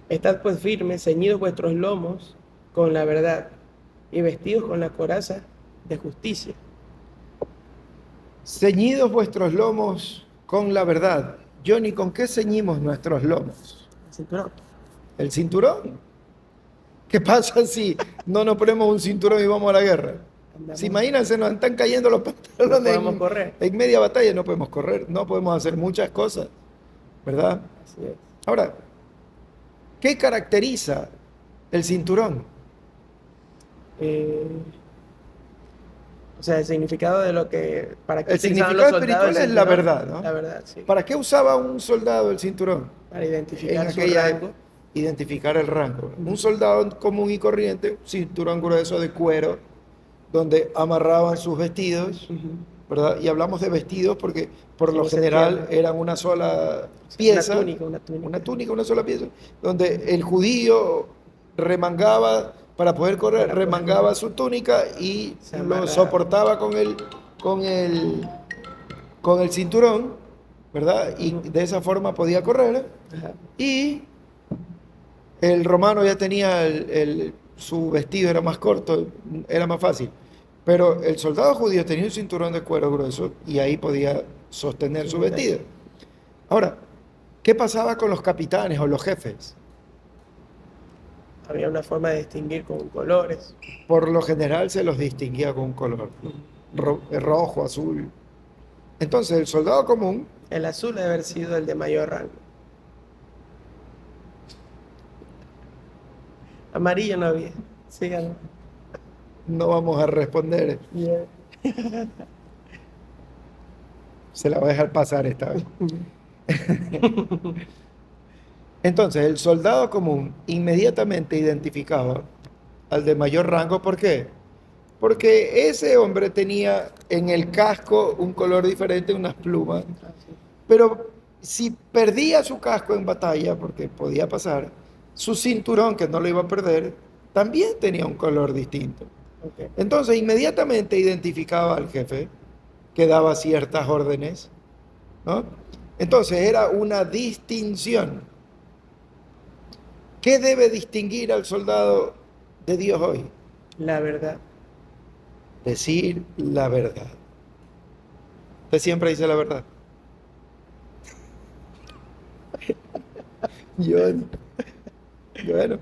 S1: Estad pues firmes, ceñidos vuestros lomos con la verdad y vestidos con la coraza de justicia.
S2: Ceñidos vuestros lomos con la verdad. Johnny, ¿con qué ceñimos nuestros lomos?
S1: El cinturón.
S2: ¿El cinturón? ¿Qué pasa si no nos ponemos un cinturón y vamos a la guerra? Si imagínense, nos están cayendo los pantalones.
S1: No podemos correr.
S2: En media batalla no podemos correr, no podemos hacer muchas cosas, ¿verdad?
S1: Así es.
S2: Ahora, ¿qué caracteriza el cinturón?
S1: O sea, el significado de lo que... ¿Para qué
S2: El
S1: utilizaban
S2: significado
S1: los soldados
S2: espiritual
S1: el
S2: es la
S1: cinturón?
S2: verdad, ¿no?
S1: La verdad, sí.
S2: ¿Para qué usaba un soldado el cinturón?
S1: Para
S2: En
S1: identificar su
S2: aquella
S1: rango.
S2: identificar el rango. Un soldado común y corriente, cinturón grueso de cuero, donde amarraban sus vestidos, ¿verdad? Y hablamos de vestidos porque por
S1: Sí,
S2: lo
S1: se
S2: general
S1: entiende.
S2: eran una sola pieza,
S1: Una túnica.
S2: una sola pieza, donde el judío remangaba para poder correr,
S1: Para poder
S2: remangaba
S1: correr.
S2: su túnica y
S1: Se
S2: lo
S1: amarraba.
S2: soportaba con el cinturón, ¿verdad? Y de esa forma podía correr.
S1: Ajá.
S2: Y el romano ya tenía su vestido, era más corto, era más fácil. Pero el soldado judío tenía un cinturón de cuero grueso y ahí podía sostener su vestido. Ahora, ¿qué pasaba con los capitanes o los jefes?
S1: Había una forma de distinguir con colores.
S2: Por lo general se los distinguía con un color, rojo, azul. Entonces el soldado común,
S1: El azul debe haber sido el de mayor rango. Amarillo no había. Síganlo.
S2: no vamos a responder,
S1: Yeah.
S2: se la voy a dejar pasar esta vez. Entonces el soldado común inmediatamente identificaba al de mayor rango. ¿Por qué? Porque ese hombre tenía en el casco un color diferente, unas plumas. Pero si perdía su casco en batalla, porque podía pasar, su cinturón, que no lo iba a perder, también tenía un color distinto.
S1: Okay.
S2: Entonces inmediatamente identificaba al jefe que daba ciertas órdenes, ¿no? Entonces era una distinción. ¿Qué debe distinguir al soldado de Dios hoy?
S1: La verdad.
S2: Decir la verdad. Usted siempre dice la verdad. Yo, bueno,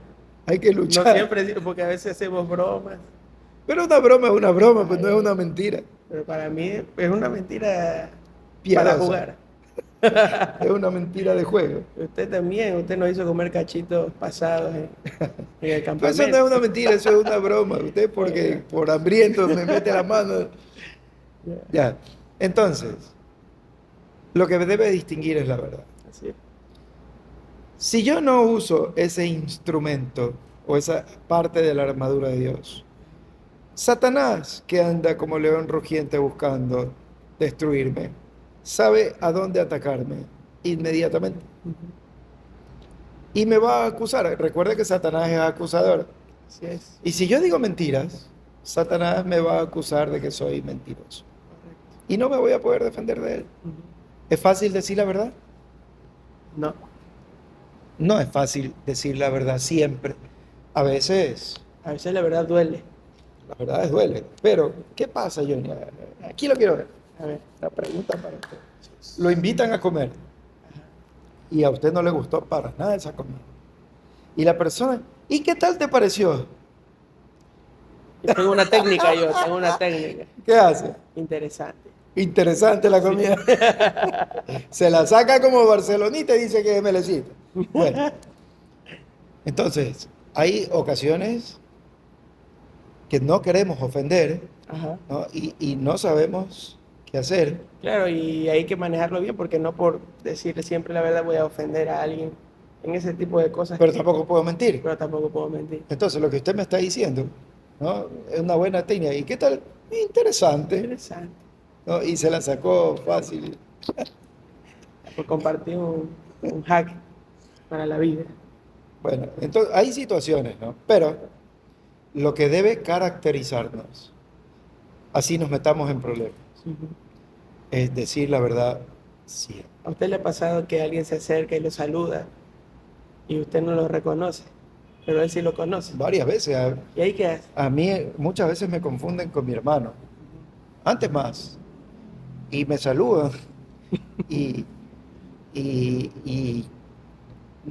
S2: hay que
S1: No
S2: luchar.
S1: siempre digo, porque a veces hacemos bromas.
S2: Pero una broma es una broma, pues no es una mentira.
S1: Pero para mí es una mentira
S2: Piadosa.
S1: para jugar.
S2: Es una mentira de juego.
S1: Usted también, usted nos hizo comer cachitos pasados en el
S2: Pero eso no
S1: campamento.
S2: es una mentira, eso es una broma. Usted porque por hambriento me mete la mano. Ya. Entonces, lo que debe distinguir es la verdad.
S1: Así es.
S2: Si yo no uso ese instrumento o esa parte de la armadura de Dios, Satanás, que anda como león rugiente buscando destruirme, sabe a dónde atacarme inmediatamente. Y me va a acusar. Recuerde que Satanás es acusador.
S1: Así es.
S2: Y si yo digo mentiras, Satanás me va a acusar de que soy mentiroso.
S1: Correcto.
S2: Y no me voy a poder defender de él. ¿Es fácil decir la verdad?
S1: No.
S2: No es fácil decir la verdad siempre. A veces
S1: A veces la verdad duele.
S2: la verdad duele. Pero, ¿qué pasa, Johnny? Aquí lo quiero ver.
S1: A ver.
S2: La pregunta para usted. Lo invitan a comer
S1: Ajá.
S2: y a usted no le gustó para nada esa comida. Y la persona, ¿y qué tal te pareció?
S1: Yo tengo una técnica, tengo una técnica
S2: ¿Qué hace?
S1: interesante.
S2: Interesante la comida. Se la saca como barcelonita y dice que es melecita. Bueno, entonces, hay ocasiones que no queremos ofender,
S1: Ajá.
S2: ¿no? Y no sabemos qué hacer.
S1: Claro, y hay que manejarlo bien porque no por decirle siempre la verdad voy a ofender a alguien en ese tipo de cosas.
S2: Pero tampoco puedo mentir.
S1: Pero tampoco puedo mentir.
S2: Entonces, lo que usted me está diciendo, ¿no? Es una buena técnica. ¿Y qué tal? Interesante,
S1: Interesante.
S2: ¿no? Y se la sacó fácil.
S1: Por compartir un hack para la vida.
S2: Bueno, entonces hay situaciones, ¿no? Pero lo que debe caracterizarnos, así nos metamos en problemas, es decir la verdad siempre.
S1: ¿A usted le ha pasado que alguien se acerca y lo saluda y usted no lo reconoce, pero él sí lo conoce?
S2: Varias veces,
S1: ¿Y ahí qué hace?
S2: a mí muchas veces me confunden con mi hermano, antes más, y me saludan, y, y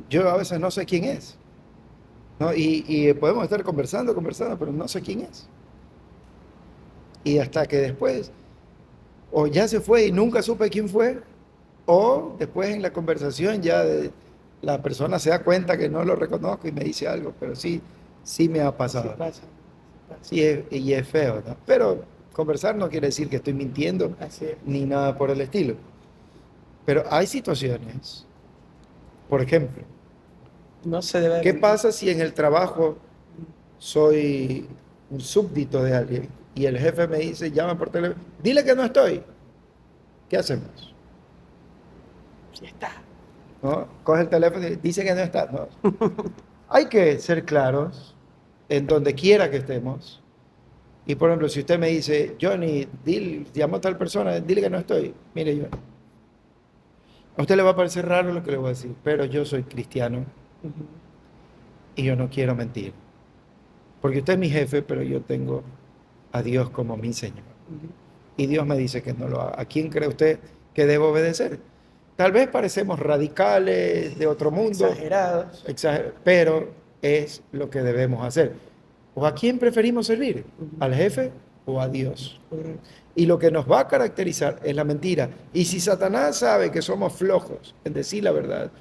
S2: yo a veces no sé quién es, ¿no? Y podemos estar conversando, pero no sé quién es. Y hasta que después, o ya se fue y nunca supe quién fue, o después en la conversación la persona se da cuenta que no lo reconozco y me dice algo, pero sí me ha
S1: Sí
S2: pasado.
S1: pasa.
S2: Sí, y es feo, ¿no? Pero conversar no quiere decir que estoy mintiendo
S1: Así es.
S2: ni nada por el estilo. Pero hay situaciones, por ejemplo,
S1: No se debe
S2: ¿qué
S1: mentir.
S2: pasa si en el trabajo soy un súbdito de alguien y el jefe me dice, llama por teléfono, dile que no estoy? ¿Qué hacemos?
S1: Ya está.
S2: ¿No? Coge el teléfono y dice que no está. No. Hay que ser claros en donde quiera que estemos. Y por ejemplo, si usted me dice, Johnny, llamó a tal persona, dile que no estoy. Mire, Johnny, a usted le va a parecer raro lo que le voy a decir, pero yo soy cristiano y yo no quiero mentir. Porque usted es mi jefe, pero yo tengo a Dios como mi Señor.
S1: Ujú.
S2: Y Dios me dice que no lo haga. ¿A quién cree usted que debo obedecer? Tal vez parecemos radicales de otro mundo,
S1: Exagerados.
S2: pero es lo que debemos hacer. ¿O a quién preferimos servir?
S1: Ujú.
S2: ¿Al jefe o a Dios?
S1: Correcto.
S2: Y lo que nos va a caracterizar es la mentira. Y si Satanás sabe que somos flojos en decir la verdad,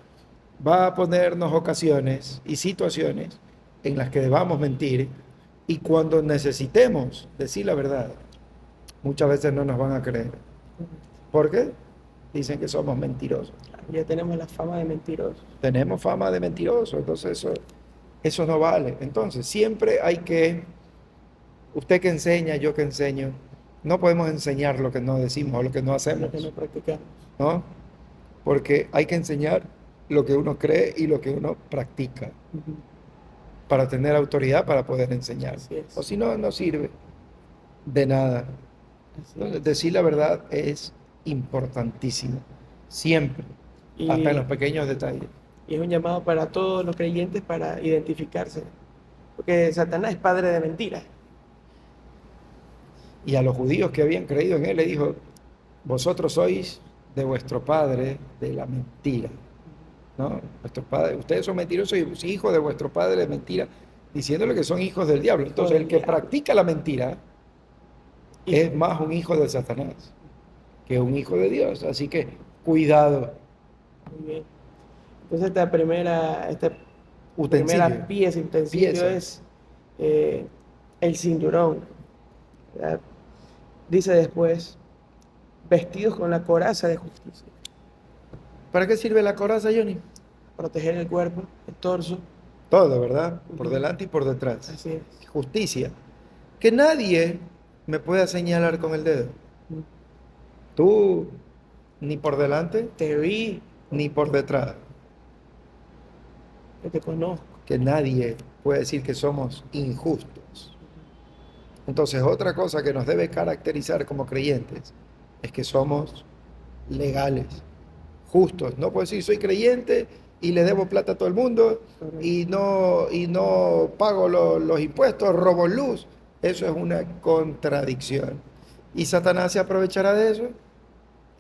S2: va a ponernos ocasiones y situaciones en las que debamos mentir. Y cuando necesitemos decir la verdad, muchas veces no nos van a creer. ¿Por qué? Dicen que somos mentirosos.
S1: Ya tenemos la fama de mentirosos.
S2: Tenemos fama de mentirosos, entonces eso no vale. Entonces, siempre hay que, usted que enseña, yo que enseño, no podemos enseñar lo que no decimos o lo que no
S1: Lo
S2: hacemos,
S1: que no practicamos.
S2: ¿no? Porque hay que enseñar lo que uno cree y lo que uno practica
S1: Ujú.
S2: para tener autoridad para poder enseñar.
S1: Así es.
S2: O si no, no sirve de nada.
S1: Así
S2: Entonces,
S1: es.
S2: decir la verdad es importantísimo, siempre, hasta en los
S1: Y,
S2: pequeños detalles.
S1: y es un llamado para todos los creyentes para identificarse. Porque Satanás es padre de mentiras.
S2: Y a los judíos que habían creído en él le dijo, vosotros sois de vuestro padre de la mentira, ¿no? Vuestro padre, ustedes son mentirosos y hijos de vuestro padre de mentira, diciéndole que son hijos del diablo. Entonces, el que practica la mentira es más un hijo de Satanás que un hijo de Dios. Así que, cuidado,
S1: Muy bien. Entonces esta
S2: utensilio,
S1: primera pieza, utensilio
S2: pieza.
S1: es el cinturón, ¿verdad? Dice después, vestidos con la coraza de justicia,
S2: ¿Para qué sirve la coraza, Johnny?
S1: proteger el cuerpo, el torso,
S2: Todo, ¿verdad? Por
S1: Ujú.
S2: delante y por detrás.
S1: Así es.
S2: Justicia. Que nadie me pueda señalar con el dedo. Tú, ni por delante,
S1: Te vi,
S2: ni por detrás.
S1: que te conozco.
S2: Que nadie puede decir que somos injustos. Entonces, otra cosa que nos debe caracterizar como creyentes es que somos legales, justos. No puedo decir soy creyente y le debo plata a todo el mundo y no pago los impuestos, robo luz. Eso es una contradicción. Y Satanás se aprovechará de eso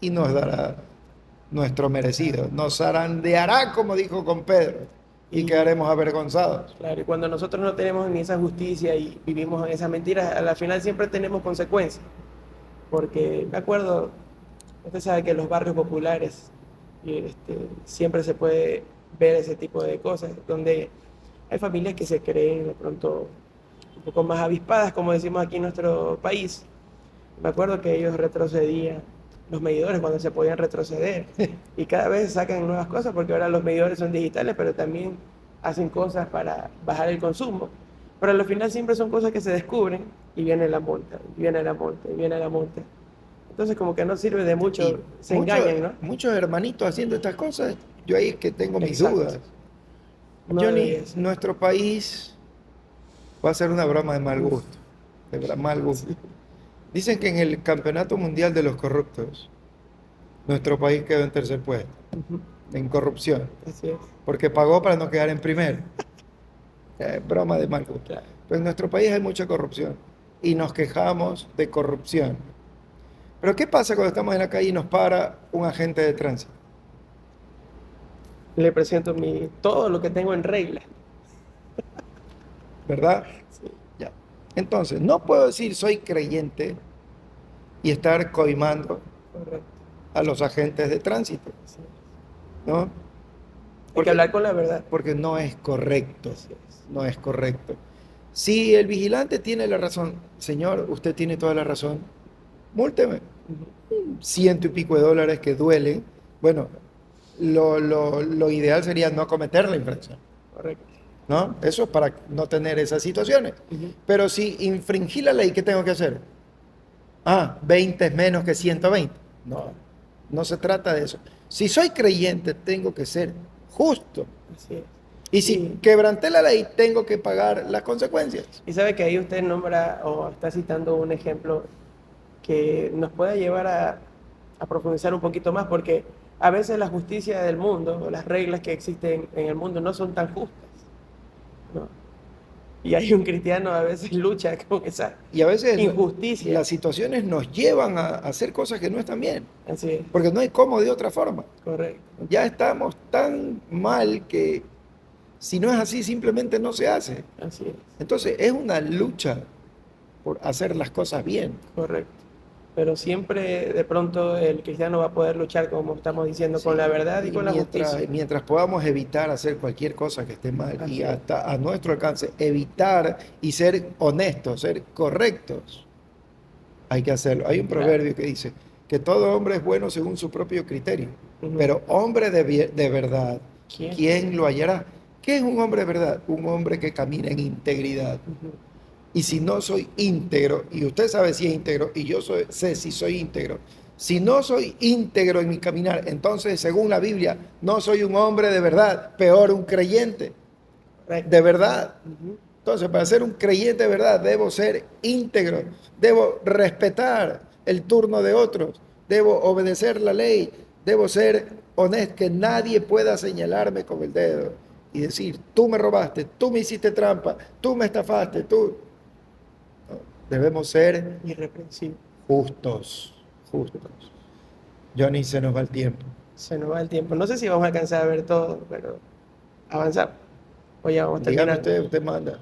S2: y nos dará nuestro merecido. Nos zarandeará, como dijo con Pedro, y quedaremos avergonzados.
S1: Claro, y cuando nosotros no tenemos ni esa justicia y vivimos en esas mentiras, a la final siempre tenemos consecuencias. Porque me acuerdo, usted sabe que en los barrios populares siempre se puede ver ese tipo de cosas, donde hay familias que se creen de pronto un poco más avispadas, como decimos aquí en nuestro país. Me acuerdo que ellos retrocedían los medidores cuando se podían retroceder y cada vez sacan nuevas cosas porque ahora los medidores son digitales, pero también hacen cosas para bajar el consumo. Pero al final siempre son cosas que se descubren y viene la multa, y viene la multa, y viene la multa. Entonces como que no sirve de
S2: Y
S1: mucho, se
S2: muchos,
S1: engañan, ¿no?
S2: muchos hermanitos haciendo estas cosas, yo ahí es que tengo mis
S1: Exacto.
S2: dudas.
S1: No
S2: Johnny,
S1: debería ser.
S2: nuestro país va a ser una broma de mal gusto, de mal gusto. Dicen que en el Campeonato Mundial de los Corruptos, nuestro país quedó en tercer puesto,
S1: Ujú.
S2: en corrupción,
S1: Así es.
S2: porque pagó para no quedar en primero. Broma de mal gusto.
S1: Claro.
S2: Pues en nuestro país hay mucha corrupción y nos quejamos de corrupción. Pero ¿qué pasa cuando estamos en la calle y nos para un agente de tránsito?
S1: Le presento todo lo que tengo en regla.
S2: ¿Verdad?
S1: Sí,
S2: Ya. Entonces, no puedo decir soy creyente y estar coimando
S1: correcto.
S2: a los agentes de tránsito,
S1: Así es.
S2: ¿no?
S1: Hay
S2: Porque,
S1: que hablar con la verdad.
S2: porque no es correcto,
S1: Así es.
S2: no es correcto. Si el vigilante tiene la razón, señor, usted tiene toda la razón, múlteme.
S1: Ujú.
S2: Ciento y pico de dólares que duelen. Bueno, lo ideal sería no cometer la infracción,
S1: Correcto.
S2: ¿no? Eso es para no tener esas situaciones.
S1: Ujú.
S2: Pero si infringí la ley, ¿qué tengo que hacer? 20 es menos que 120. No, no se trata de eso. Si soy creyente, tengo que ser justo.
S1: Así es.
S2: Y si quebranté la ley, tengo que pagar las consecuencias.
S1: Y sabe que ahí usted nombra o está citando un ejemplo que nos puede llevar a profundizar un poquito más, porque a veces la justicia del mundo o las reglas que existen en el mundo no son tan justas, ¿no? Y hay un cristiano a veces lucha con esa
S2: Y a veces
S1: injusticia.
S2: las situaciones nos llevan a hacer cosas que no están bien,
S1: Así es,
S2: porque no hay cómo de otra forma.
S1: correcto.
S2: Ya estamos tan mal que si no es así, simplemente no se hace.
S1: Así es,
S2: Entonces es una lucha por hacer las cosas bien.
S1: correcto. Pero siempre de pronto el cristiano va a poder luchar, como estamos diciendo, con la
S2: Sí,
S1: verdad y
S2: y
S1: con la justicia.
S2: mientras podamos evitar hacer cualquier cosa que esté mal
S1: Así
S2: y
S1: es.
S2: hasta a nuestro alcance evitar y ser honestos, ser correctos, hay que hacerlo. Hay un
S1: Claro.
S2: proverbio que dice que todo hombre es bueno según su propio criterio,
S1: Ujú.
S2: pero hombre de verdad,
S1: ¿Quién?
S2: ¿quién lo hallará? ¿Qué es un hombre de verdad? Un hombre que camina en integridad.
S1: Ujú.
S2: Y si no soy íntegro, y usted sabe si es íntegro, y yo sé si soy íntegro, si no soy íntegro en mi caminar, entonces, según la Biblia, no soy un hombre de verdad, peor un creyente
S1: Correcto.
S2: de verdad.
S1: Ujú.
S2: Entonces, para ser un creyente de verdad, debo ser íntegro, debo respetar el turno de otros, debo obedecer la ley, debo ser honesto, que nadie pueda señalarme con el dedo y decir, tú me robaste, tú me hiciste trampa, tú me estafaste, tú. No, debemos ser
S1: Irreprensible.
S2: justos, justos. Johnny, se nos va el tiempo.
S1: Se nos va el tiempo. No sé si vamos a alcanzar a ver todo, pero avanzar. O ya vamos
S2: Dígame
S1: terminando.
S2: usted manda.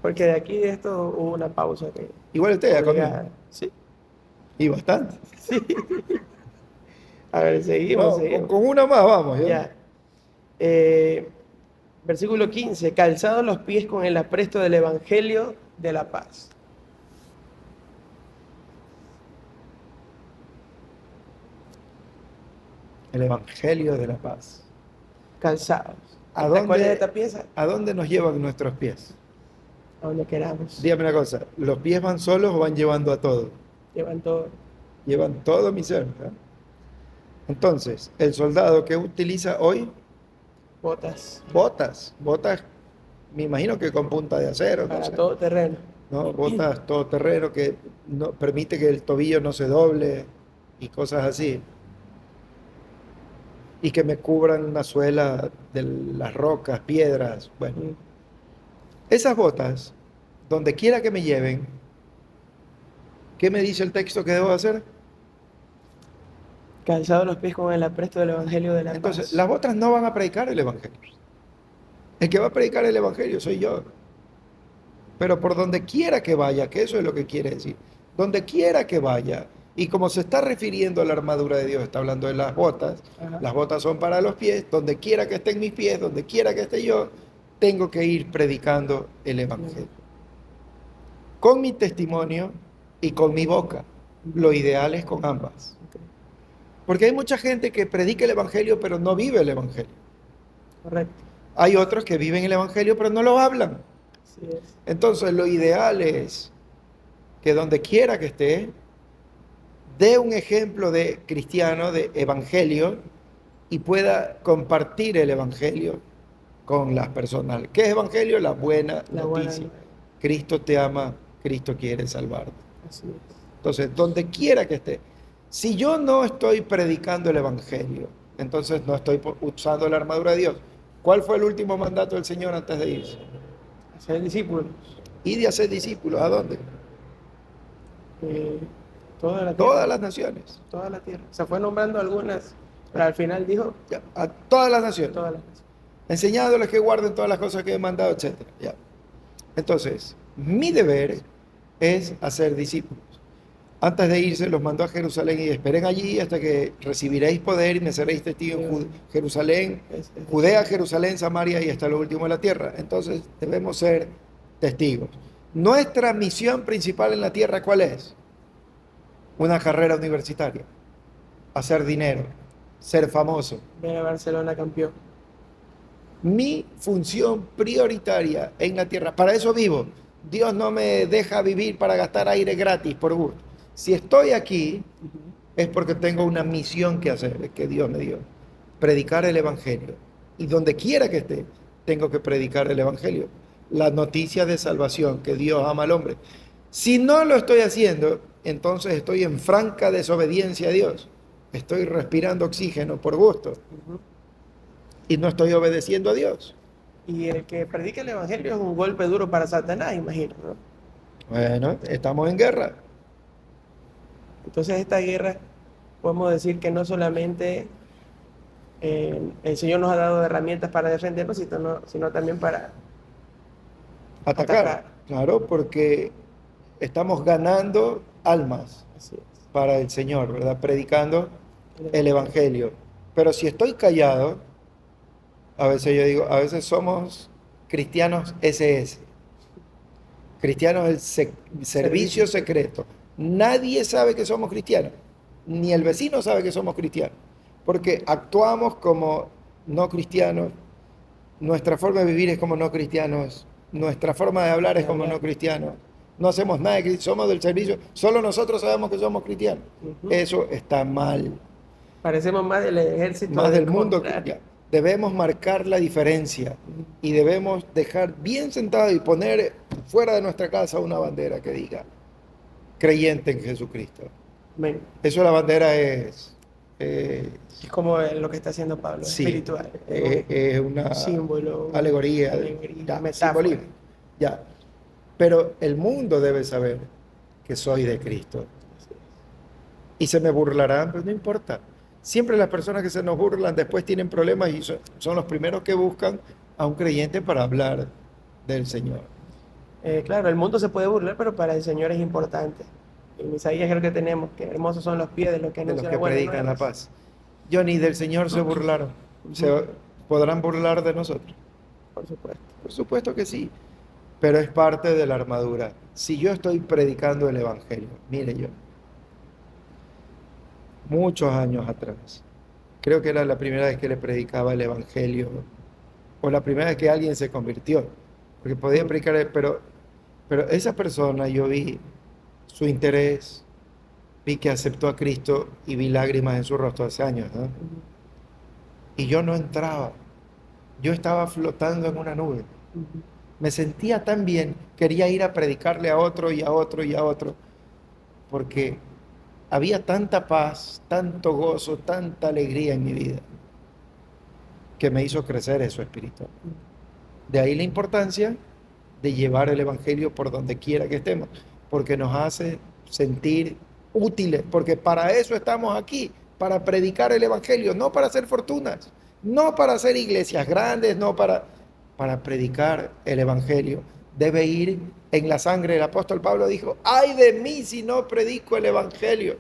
S1: Porque de aquí de esto hubo una pausa que
S2: Igual usted ya comió.
S1: obligada. Sí,
S2: Y bastante.
S1: sí. A ver, seguimos,
S2: No,
S1: seguimos.
S2: con una más vamos, ¿ya?
S1: Ya. Versículo 15. Calzados los pies con el apresto del Evangelio de la paz.
S2: El Evangelio de la paz.
S1: Calzados.
S2: ¿A
S1: ¿Cuál es
S2: dónde,
S1: esta pieza?
S2: a dónde nos llevan nuestros pies?
S1: A donde queramos.
S2: Dígame una cosa, ¿los pies van solos o van llevando a todo?
S1: Llevan todo.
S2: Llevan todo mi ser, ¿verdad? Entonces, el soldado que utiliza hoy
S1: Botas.
S2: botas, me imagino que con punta de acero, no
S1: Para
S2: sé,
S1: todo terreno.
S2: ¿no? Botas todoterreno que no, permite que el tobillo no se doble y cosas así. Y que me cubran la suela de las rocas, piedras, bueno.
S1: Mm.
S2: Esas botas, donde quiera que me lleven, ¿qué me dice el texto que debo hacer?
S1: Calzados los pies con el apresto del Evangelio de la
S2: Entonces,
S1: paz.
S2: las botas no van a predicar el Evangelio. El que va a predicar el Evangelio soy yo. Pero por donde quiera que vaya, que eso es lo que quiere decir, donde quiera que vaya, y como se está refiriendo a la armadura de Dios, está hablando de
S1: Ajá.
S2: las botas son para los pies, donde quiera que estén mis pies, donde quiera que esté yo, tengo que ir predicando el Evangelio. Con mi testimonio y con mi boca. Lo ideal es con ambas.
S1: Ok.
S2: Porque hay mucha gente que predica el Evangelio pero no vive el Evangelio.
S1: Correcto.
S2: Hay otros que viven el Evangelio pero no lo hablan.
S1: Así es.
S2: Entonces lo ideal es que donde quiera que esté, dé un ejemplo de cristiano, de Evangelio, y pueda compartir el Evangelio con las personas. ¿Qué es Evangelio? La buena
S1: La buena
S2: noticia.
S1: nueva.
S2: Cristo te ama, Cristo quiere salvarte.
S1: Así es.
S2: Entonces, donde quiera que esté, si yo no estoy predicando el Evangelio, entonces no estoy usando la armadura de Dios. ¿Cuál fue el último mandato del Señor antes de irse?
S1: Hacer discípulos.
S2: Y de hacer discípulos, ¿a dónde?
S1: eh, toda la tierra.
S2: Todas las naciones.
S1: Toda la tierra. Se fue nombrando algunas, pero al final dijo
S2: Ya, a todas las naciones.
S1: todas las naciones.
S2: Enseñándoles que guarden todas las cosas que he mandado, etc. Ya. Entonces, mi deber es hacer discípulos. Antes de irse, los mandó a Jerusalén y esperen allí hasta que recibiréis poder y me seréis testigos en Jerusalén, Judea, Jerusalén, Samaria y hasta lo último de la tierra. Entonces, debemos ser testigos. Nuestra misión principal en la tierra, ¿cuál es? Una carrera universitaria, hacer dinero, ser famoso.
S1: Ver a Barcelona campeón.
S2: Mi función prioritaria en la tierra, para eso vivo. Dios no me deja vivir para gastar aire gratis por gusto. Si estoy aquí es porque tengo una misión que hacer, que Dios me dio. Predicar el Evangelio. Y donde quiera que esté, tengo que predicar el Evangelio. La noticia de salvación, que Dios ama al hombre. Si no lo estoy haciendo, entonces estoy en franca desobediencia a Dios. Estoy respirando oxígeno por gusto
S1: Ujú.
S2: y no estoy obedeciendo a Dios.
S1: Y el que predica el evangelio es un golpe duro para Satanás, imagino, ¿no?
S2: Bueno, estamos en guerra.
S1: Entonces esta guerra podemos decir que no solamente el Señor nos ha dado herramientas para defendernos, sino también para
S2: Atacar,
S1: atacar.
S2: claro, porque estamos ganando almas
S1: Así es.
S2: para el Señor, ¿verdad? Predicando el Evangelio. Pero si estoy callado, a veces yo digo, a veces somos cristianos SS, cristianos del servicio secreto. Nadie sabe que somos cristianos, ni el vecino sabe que somos cristianos, porque actuamos como no cristianos, nuestra forma de vivir es como no cristianos, nuestra forma de hablar es como no cristianos, no hacemos nada, somos del servicio, solo nosotros sabemos que somos cristianos. Eso está mal.
S1: Parecemos más del ejército
S2: Más del mundo.
S1: contrario.
S2: Debemos marcar la diferencia y debemos dejar bien sentado y poner fuera de nuestra casa una bandera que diga creyente en Jesucristo.
S1: Amén.
S2: Eso la bandera es
S1: Es como lo que está haciendo Pablo,
S2: sí,
S1: espiritual.
S2: es una
S1: símbolo,
S2: alegoría,
S1: alegría, metáfora.
S2: simbolismo. Ya. Pero el mundo debe saber que soy de Cristo. Y se me burlarán, pero no importa. Siempre las personas que se nos burlan después tienen problemas y son los primeros que buscan a un creyente para hablar del Señor.
S1: Claro, el mundo se puede burlar, pero para el Señor es importante. En Isaías creo que tenemos que hermosos son los pies de los que
S2: De los
S1: anuncian
S2: que
S1: las buenas
S2: predican la
S1: nuevas.
S2: paz. Johnny, del Señor se burlaron. ¿Se podrán burlar de nosotros?
S1: Por supuesto.
S2: Por supuesto que sí, pero es parte de la armadura. Si yo estoy predicando el Evangelio, mire yo, muchos años atrás, creo que era la primera vez que le predicaba el Evangelio, o la primera vez que alguien se convirtió, porque podía predicar, pero esa persona yo vi su interés, vi que aceptó a Cristo y vi lágrimas en su rostro hace años, ¿no? Y yo no entraba, yo estaba flotando en una nube. Me sentía tan bien, quería ir a predicarle a otro y a otro y a otro, porque había tanta paz, tanto gozo, tanta alegría en mi vida, que me hizo crecer eso espiritual. De ahí la importancia de llevar el Evangelio por donde quiera que estemos, porque nos hace sentir útiles, porque para eso estamos aquí, para predicar el Evangelio, no para hacer fortunas, no para hacer iglesias grandes, no para predicar el Evangelio. Debe ir en la sangre. El apóstol Pablo dijo, ay de mí si no predico el Evangelio.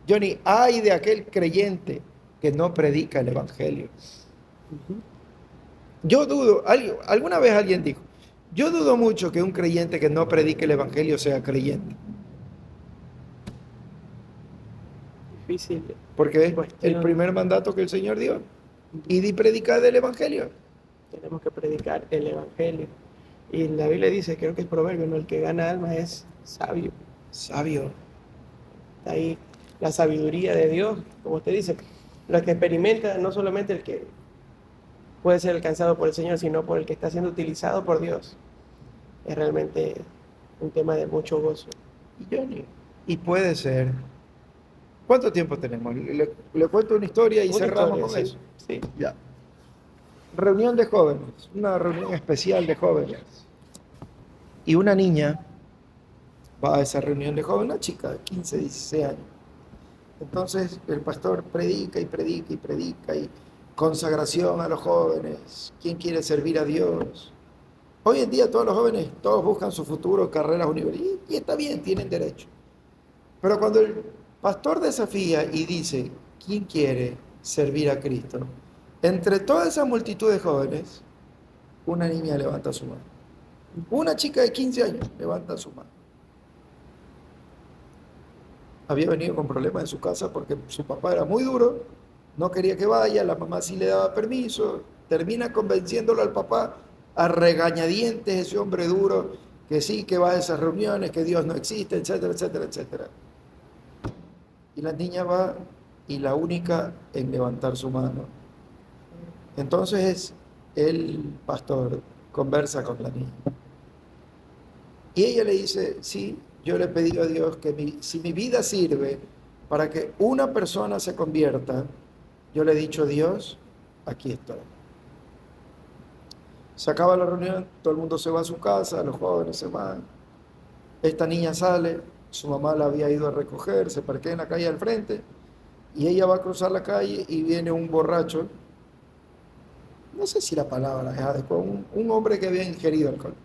S2: Johnny, ay de aquel creyente que no predica el Evangelio. Yo dudo, alguna vez alguien dijo, yo dudo mucho que un creyente que no predique el Evangelio sea creyente.
S1: Difícil.
S2: Porque es
S1: Cuestión.
S2: el primer mandato que el Señor dio. Y di predicar el Evangelio.
S1: Tenemos que predicar el Evangelio. Y la Biblia dice, creo que es proverbio, ¿no? El que gana almas es sabio.
S2: Sabio.
S1: Está ahí la sabiduría de Dios, como usted dice. Lo que experimenta no solamente el que puede ser alcanzado por el Señor, sino por el que está siendo utilizado por Dios. Es realmente un tema de mucho gozo.
S2: Y puede ser. ¿Cuánto tiempo tenemos? Le cuento una historia y
S1: Una
S2: cerramos
S1: historia,
S2: con
S1: sí,
S2: eso.
S1: sí.
S2: Ya. Reunión de jóvenes, una reunión especial de jóvenes. Y una niña va a esa reunión de jóvenes, una chica de 15, 16 años. Entonces el pastor predica y predica y predica y consagración a los jóvenes. ¿Quién quiere servir a Dios? Hoy en día todos los jóvenes, todos buscan su futuro, carreras universitarias, y está bien, tienen derecho. Pero cuando el pastor desafía y dice, ¿quién quiere servir a Cristo? Entre toda esa multitud de jóvenes, una niña levanta su mano. Una chica de 15 años levanta su mano. Había venido con problemas en su casa porque su papá era muy duro, no quería que vaya, la mamá sí le daba permiso, termina convenciéndolo al papá a regañadientes, ese hombre duro, que sí, que va a esas reuniones, que Dios no existe, etcétera, etcétera, etcétera. Y la niña va y la única en levantar su mano. Entonces el pastor conversa con la niña. Y ella le dice, sí, yo le he pedido a Dios que si mi vida sirve para que una persona se convierta, yo le he dicho a Dios, aquí estoy. Se acaba la reunión, todo el mundo se va a su casa, los jóvenes se van. Esta niña sale, su mamá la había ido a recoger, se parquea en la calle al frente y ella va a cruzar la calle y viene un borracho, no sé si la palabra es adecuada, un hombre que había ingerido alcohol.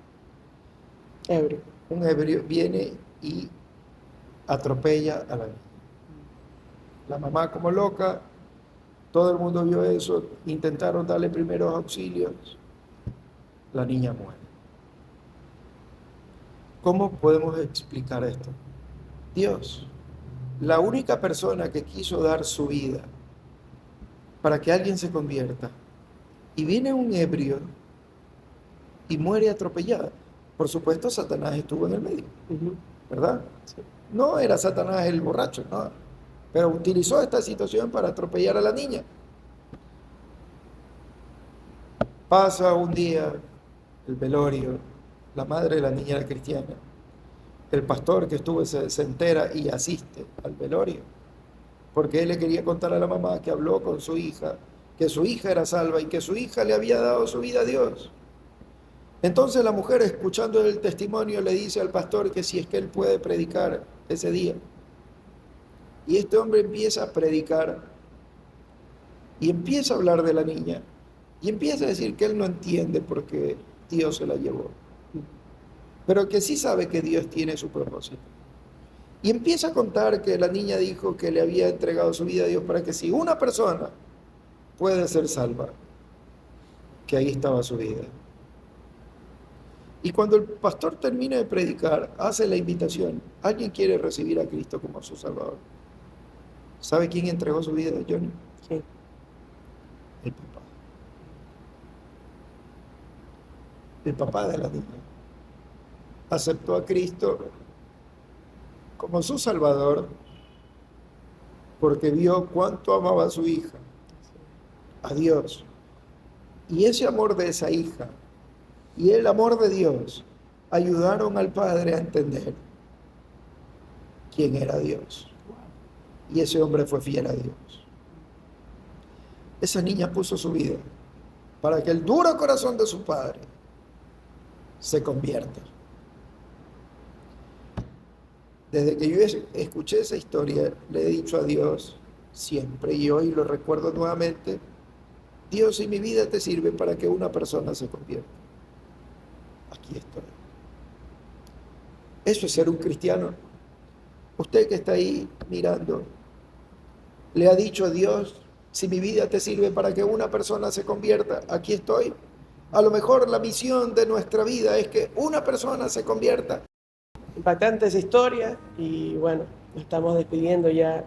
S1: Ebrio.
S2: Un ebrio viene y atropella a la niña. La mamá como loca, todo el mundo vio eso, intentaron darle primeros auxilios, la niña muere. ¿Cómo podemos explicar esto? Dios, la única persona que quiso dar su vida para que alguien se convierta, y viene un ebrio y muere atropellada. Por supuesto, Satanás estuvo en el medio, ¿verdad?
S1: Sí.
S2: No era Satanás el borracho, no, pero utilizó esta situación para atropellar a la niña. Pasa un día, el velorio, la madre de la niña era cristiana, el pastor que estuvo se entera y asiste al velorio, porque él le quería contar a la mamá que habló con su hija, que su hija era salva y que su hija le había dado su vida a Dios. Entonces la mujer, escuchando el testimonio, le dice al pastor que si es que él puede predicar ese día. Y este hombre empieza a predicar y empieza a hablar de la niña y empieza a decir que él no entiende por qué Dios se la llevó, pero que sí sabe que Dios tiene su propósito. Y empieza a contar que la niña dijo que le había entregado su vida a Dios para que si una persona puede ser salva, que ahí estaba su vida. Y cuando el pastor termina de predicar, hace la invitación. ¿Alguien quiere recibir a Cristo como su Salvador? ¿Sabe quién entregó su vida, Johnny?
S1: ¿Quién?
S2: El papá. El papá de la niña. Aceptó a Cristo como su Salvador porque vio cuánto amaba a su hija, a Dios. Y ese amor de esa hija y el amor de Dios ayudaron al padre a entender quién era Dios. Y ese hombre fue fiel a Dios. Esa niña puso su vida para que el duro corazón de su padre se convierta. Desde que yo escuché esa historia, le he dicho a Dios siempre, y hoy lo recuerdo nuevamente: Dios, si mi vida te sirve para que una persona se convierta, aquí estoy. Eso es ser un cristiano. Usted que está ahí mirando, le ha dicho a Dios: si mi vida te sirve para que una persona se convierta, aquí estoy. A lo mejor la misión de nuestra vida es que una persona se convierta.
S1: Impactante esa historia y bueno, nos estamos despidiendo ya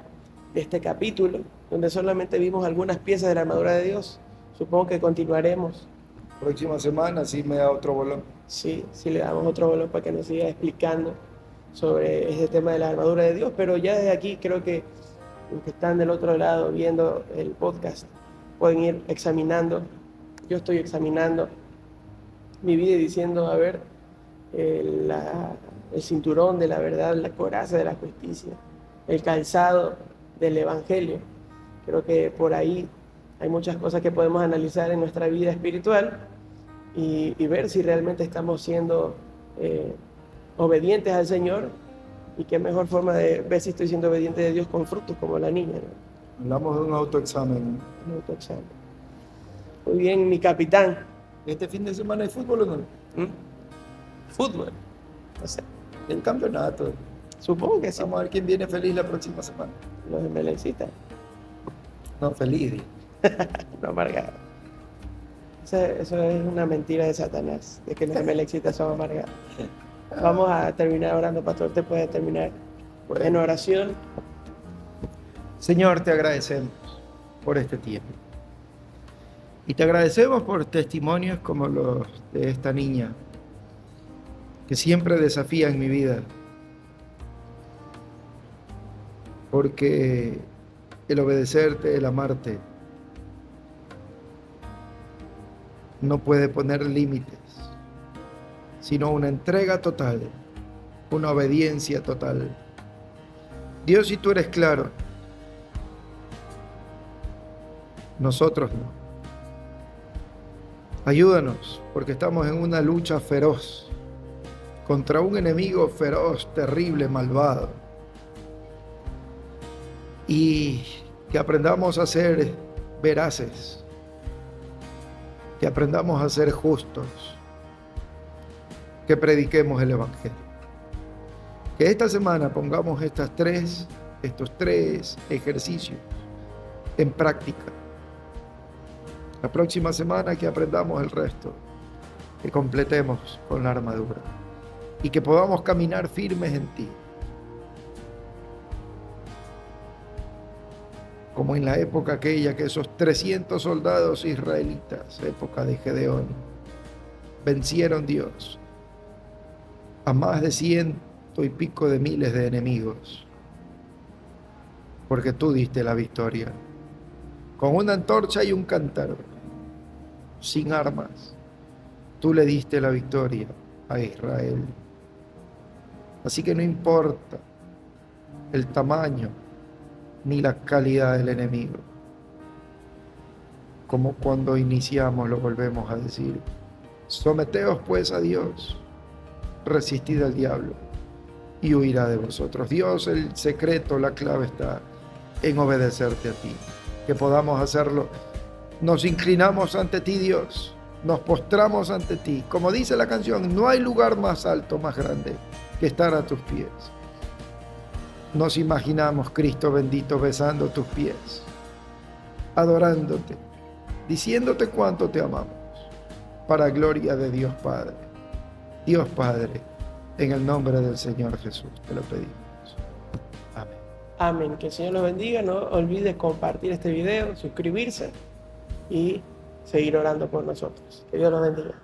S1: de este capítulo, donde solamente vimos algunas piezas de la armadura de Dios. Supongo que continuaremos.
S2: Próxima semana sí me da otro bolón.
S1: Sí, le damos otro bolón para que nos siga explicando sobre ese tema de la armadura de Dios, pero ya desde aquí creo que los que están del otro lado viendo el podcast pueden ir examinando. Yo estoy examinando mi vida y diciendo, a ver, el cinturón de la verdad, la coraza de la justicia, el calzado del evangelio. Creo que por ahí hay muchas cosas que podemos analizar en nuestra vida espiritual y ver si realmente estamos siendo obedientes al Señor, y qué mejor forma de ver si estoy siendo obediente de Dios con frutos como la niña, ¿no?
S2: Hablamos de un autoexamen.
S1: Un autoexamen. Muy bien, mi capitán.
S2: ¿Este fin de semana hay fútbol o no?
S1: Fútbol. No sé.
S2: El campeonato.
S1: Supongo que sí.
S2: Vamos a ver quién viene feliz la próxima semana.
S1: Los MLCistas.
S2: No, feliz.
S1: No, amargados. Eso es una mentira de Satanás, de que los MLCistas son amargados. Vamos a terminar orando, pastor. Usted puede terminar en oración.
S2: Señor, te agradecemos por este tiempo. Y te agradecemos por testimonios como los de esta niña, que siempre desafían mi vida. Porque el obedecerte, el amarte, no puede poner límites, sino una entrega total, una obediencia total. Dios, si tú eres claro, nosotros no. Ayúdanos, porque estamos en una lucha feroz contra un enemigo feroz, terrible, malvado. Y que aprendamos a ser veraces, que aprendamos a ser justos, que prediquemos el Evangelio. Que esta semana pongamos estos tres ejercicios en práctica. La próxima semana que aprendamos el resto, que completemos con la armadura y que podamos caminar firmes en ti. Como en la época aquella que esos 300 soldados israelitas, época de Gedeón, vencieron Dios a más de 100 y pico de miles de enemigos, porque tú diste la victoria, con una antorcha y un cántaro, sin armas, tú le diste la victoria a Israel. Así que no importa el tamaño ni la calidad del enemigo, como cuando iniciamos lo volvemos a decir, someteos pues a Dios, resistid al diablo y huirá de vosotros. Dios, el secreto, la clave está en obedecerte a ti, que podamos hacerlo. Nos inclinamos ante ti, Dios, nos postramos ante ti. Como dice la canción, no hay lugar más alto, más grande que estar a tus pies. Nos imaginamos, Cristo bendito, besando tus pies, adorándote, diciéndote cuánto te amamos, para gloria de Dios Padre. Dios Padre, en el nombre del Señor Jesús te lo pedimos. Amén.
S1: Amén. Que el Señor los bendiga. No olvides compartir este video, suscribirse y seguir orando por nosotros. Que Dios los bendiga.